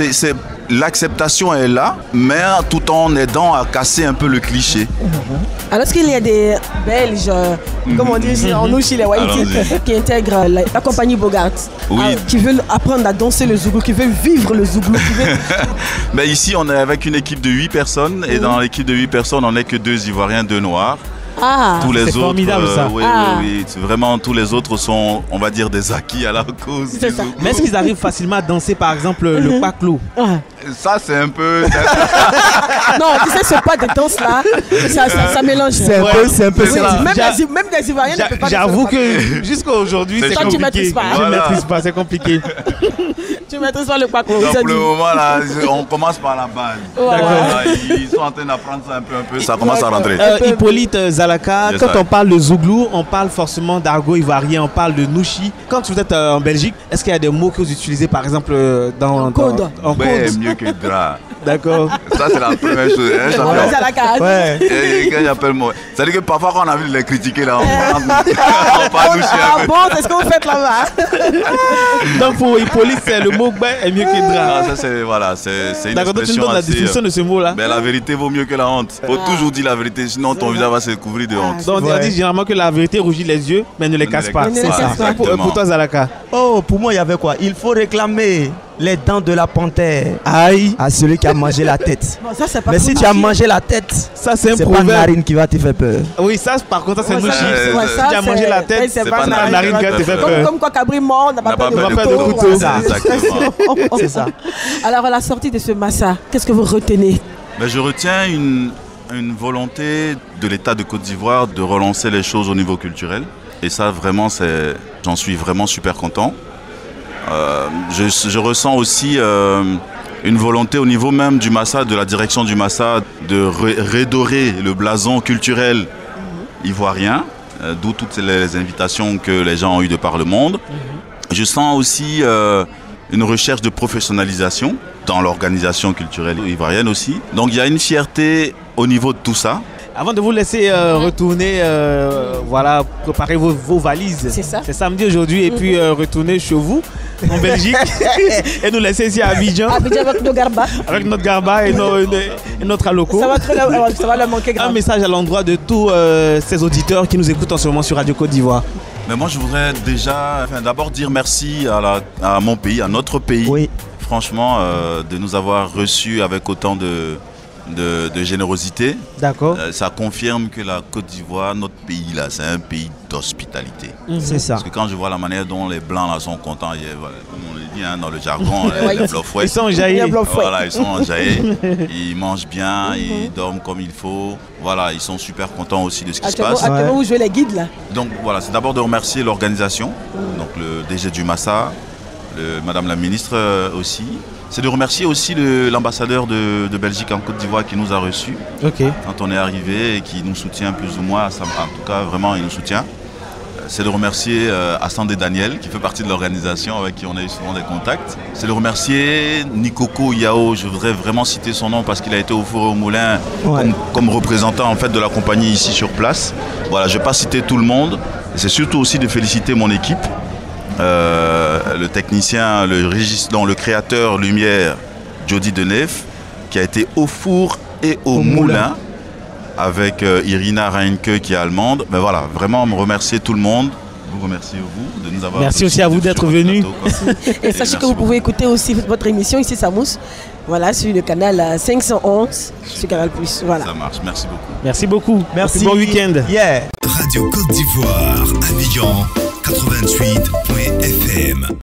l'acceptation est là, mais tout en aidant à casser un peu le cliché. Alors est-ce qu'il y a des Belges, comme on dit en nous chez les Wahiti, qui intègrent la compagnie Bogart, qui veulent apprendre à danser le Zouglou, qui veulent vivre le Zouglou? Mais ici, on est avec une équipe de 8 personnes et dans l'équipe de 8 personnes, on n'est que 2 Ivoiriens, 2 Noirs. Tous les autres, formidable ça. Oui. Vraiment, tous les autres sont, on va dire, des acquis à la cause. C'est ça. Mais est-ce qu'ils arrivent facilement à danser, par exemple, le Paklo? Ça, c'est un peu... Non, tu sais, ce pas de danse-là, ça mélange. C'est un peu ça. Même des Ivoiriens ne peuvent pas. J'avoue que jusqu'à aujourd'hui, c'est compliqué. Tu ne maîtrises pas. Je ne maîtrise pas, c'est compliqué. Tu ne maîtrises pas le Paklo. Donc, pour le moment, là, on commence par la base. Voilà, ils sont en train d'apprendre ça un peu. Ça commence à rentrer. Hippolyte Zalaka, quand on parle de Zouglou, on parle forcément d'argot ivoirien, on parle de Nouchi. Quand vous êtes en Belgique, est-ce qu'il y a des mots que vous utilisez par exemple en code? Mieux que Dra. D'accord. Ça, c'est la première chose. Hein, champion. C'est à la case. Ouais. Et quand j'appelle moi. C'est-à-dire que parfois, quand on a envie de les critiquer, là, on part nous chier un peu. Bon, c'est ce que vous faites là-bas. Donc pour Hippolyte, c'est le mot bain est mieux que drap. Non, ça, c'est voilà, c'est une D'accord, donc tu nous expression donnes la assez, définition de ce mot-là. Mais la vérité vaut mieux que la honte. Faut toujours dire la vérité, sinon ton visage va se couvrir de honte. Donc on dit généralement que la vérité rougit les yeux, mais ne les casse pas. Ne les casse pas. Pour toi, Zalaka. Oh, pour moi, il y avait quoi? Il faut réclamer les dents de la panthère Aïe. à celui qui a mangé la tête. Bon, ça, c'est pas Mais si tu as mangé la tête, Ça, c'est un c'est pas proverbe. narine qui va te faire peur. Oui, ça, par contre, ça, c'est Ouais, nous ça, chiffres. ouais, Si ça, tu as mangé c'est- la tête, ouais, c'est c'est pas pas la narine qui va te faire peur. Comme quoi Cabri mort, n'a pas peur de couteau. Exactement. C'est ça. Alors, à la sortie de ce Massa, qu'est-ce que vous retenez? Mais je retiens une volonté de l'État de Côte d'Ivoire de relancer les choses au niveau culturel. Et ça, vraiment, j'en suis vraiment super content. Je ressens aussi une volonté au niveau même du Massa, de la direction du Massa, de redorer le blason culturel ivoirien, d'où toutes les invitations que les gens ont eues de par le monde. Je sens aussi une recherche de professionnalisation dans l'organisation culturelle ivoirienne aussi. Donc il y a une fierté au niveau de tout ça. Avant de vous laisser retourner, voilà, préparer vos valises. C'est ça. C'est samedi aujourd'hui et puis retourner chez vous en Belgique et nous laisser ici à Abidjan Abidjan avec nos garbas. avec notre garba et notre aloco. Ça va leur manquer grave. Un message à l'endroit de tous ces auditeurs qui nous écoutent en ce moment sur Radio Côte d'Ivoire. Mais moi je voudrais déjà d'abord dire merci à mon pays, à notre pays. Oui. Franchement, de nous avoir reçus avec autant de générosité. D'accord. Ça confirme que la Côte d'Ivoire, notre pays là, c'est un pays d'hospitalité. C'est ça. Parce que quand je vois la manière dont les Blancs là sont contents, voilà, comme on le dit hein, dans le jargon, les Blancs-fouets. Ils sont jaillis. Voilà, ils sont enjaillés, ils mangent bien, ils dorment comme il faut. Voilà, ils sont super contents aussi de ce qui se passe. Actuellement, vous jouez les guides là. Donc voilà, c'est d'abord de remercier l'organisation, donc le DG du Massa, Madame la ministre aussi. C'est de remercier aussi l'ambassadeur de Belgique en Côte d'Ivoire qui nous a reçus quand on est arrivé et qui nous soutient plus ou moins. En tout cas, vraiment, il nous soutient. C'est de remercier Hassan et Daniel qui fait partie de l'organisation avec qui on a eu souvent des contacts. C'est de remercier Nikoko Yao, je voudrais vraiment citer son nom parce qu'il a été au four et au moulin comme représentant en fait de la compagnie ici sur place. Voilà, je ne vais pas citer tout le monde. C'est surtout aussi de féliciter mon équipe. Le technicien, le créateur lumière Jody Denef qui a été au four et au moulin avec Irina Reinke qui est allemande. Mais voilà, vraiment me remercier tout le monde. Vous remercier vous de nous avoir. Merci aussi à vous d'être venus. Et sachez que vous pouvez écouter aussi votre émission ici Samous. Voilà, sur le canal 511 sur Canal+. Voilà. Ça marche, merci beaucoup. Merci beaucoup. Merci. Bon week-end. Yeah. Radio Côte d'Ivoire, Abidjan 88.fm.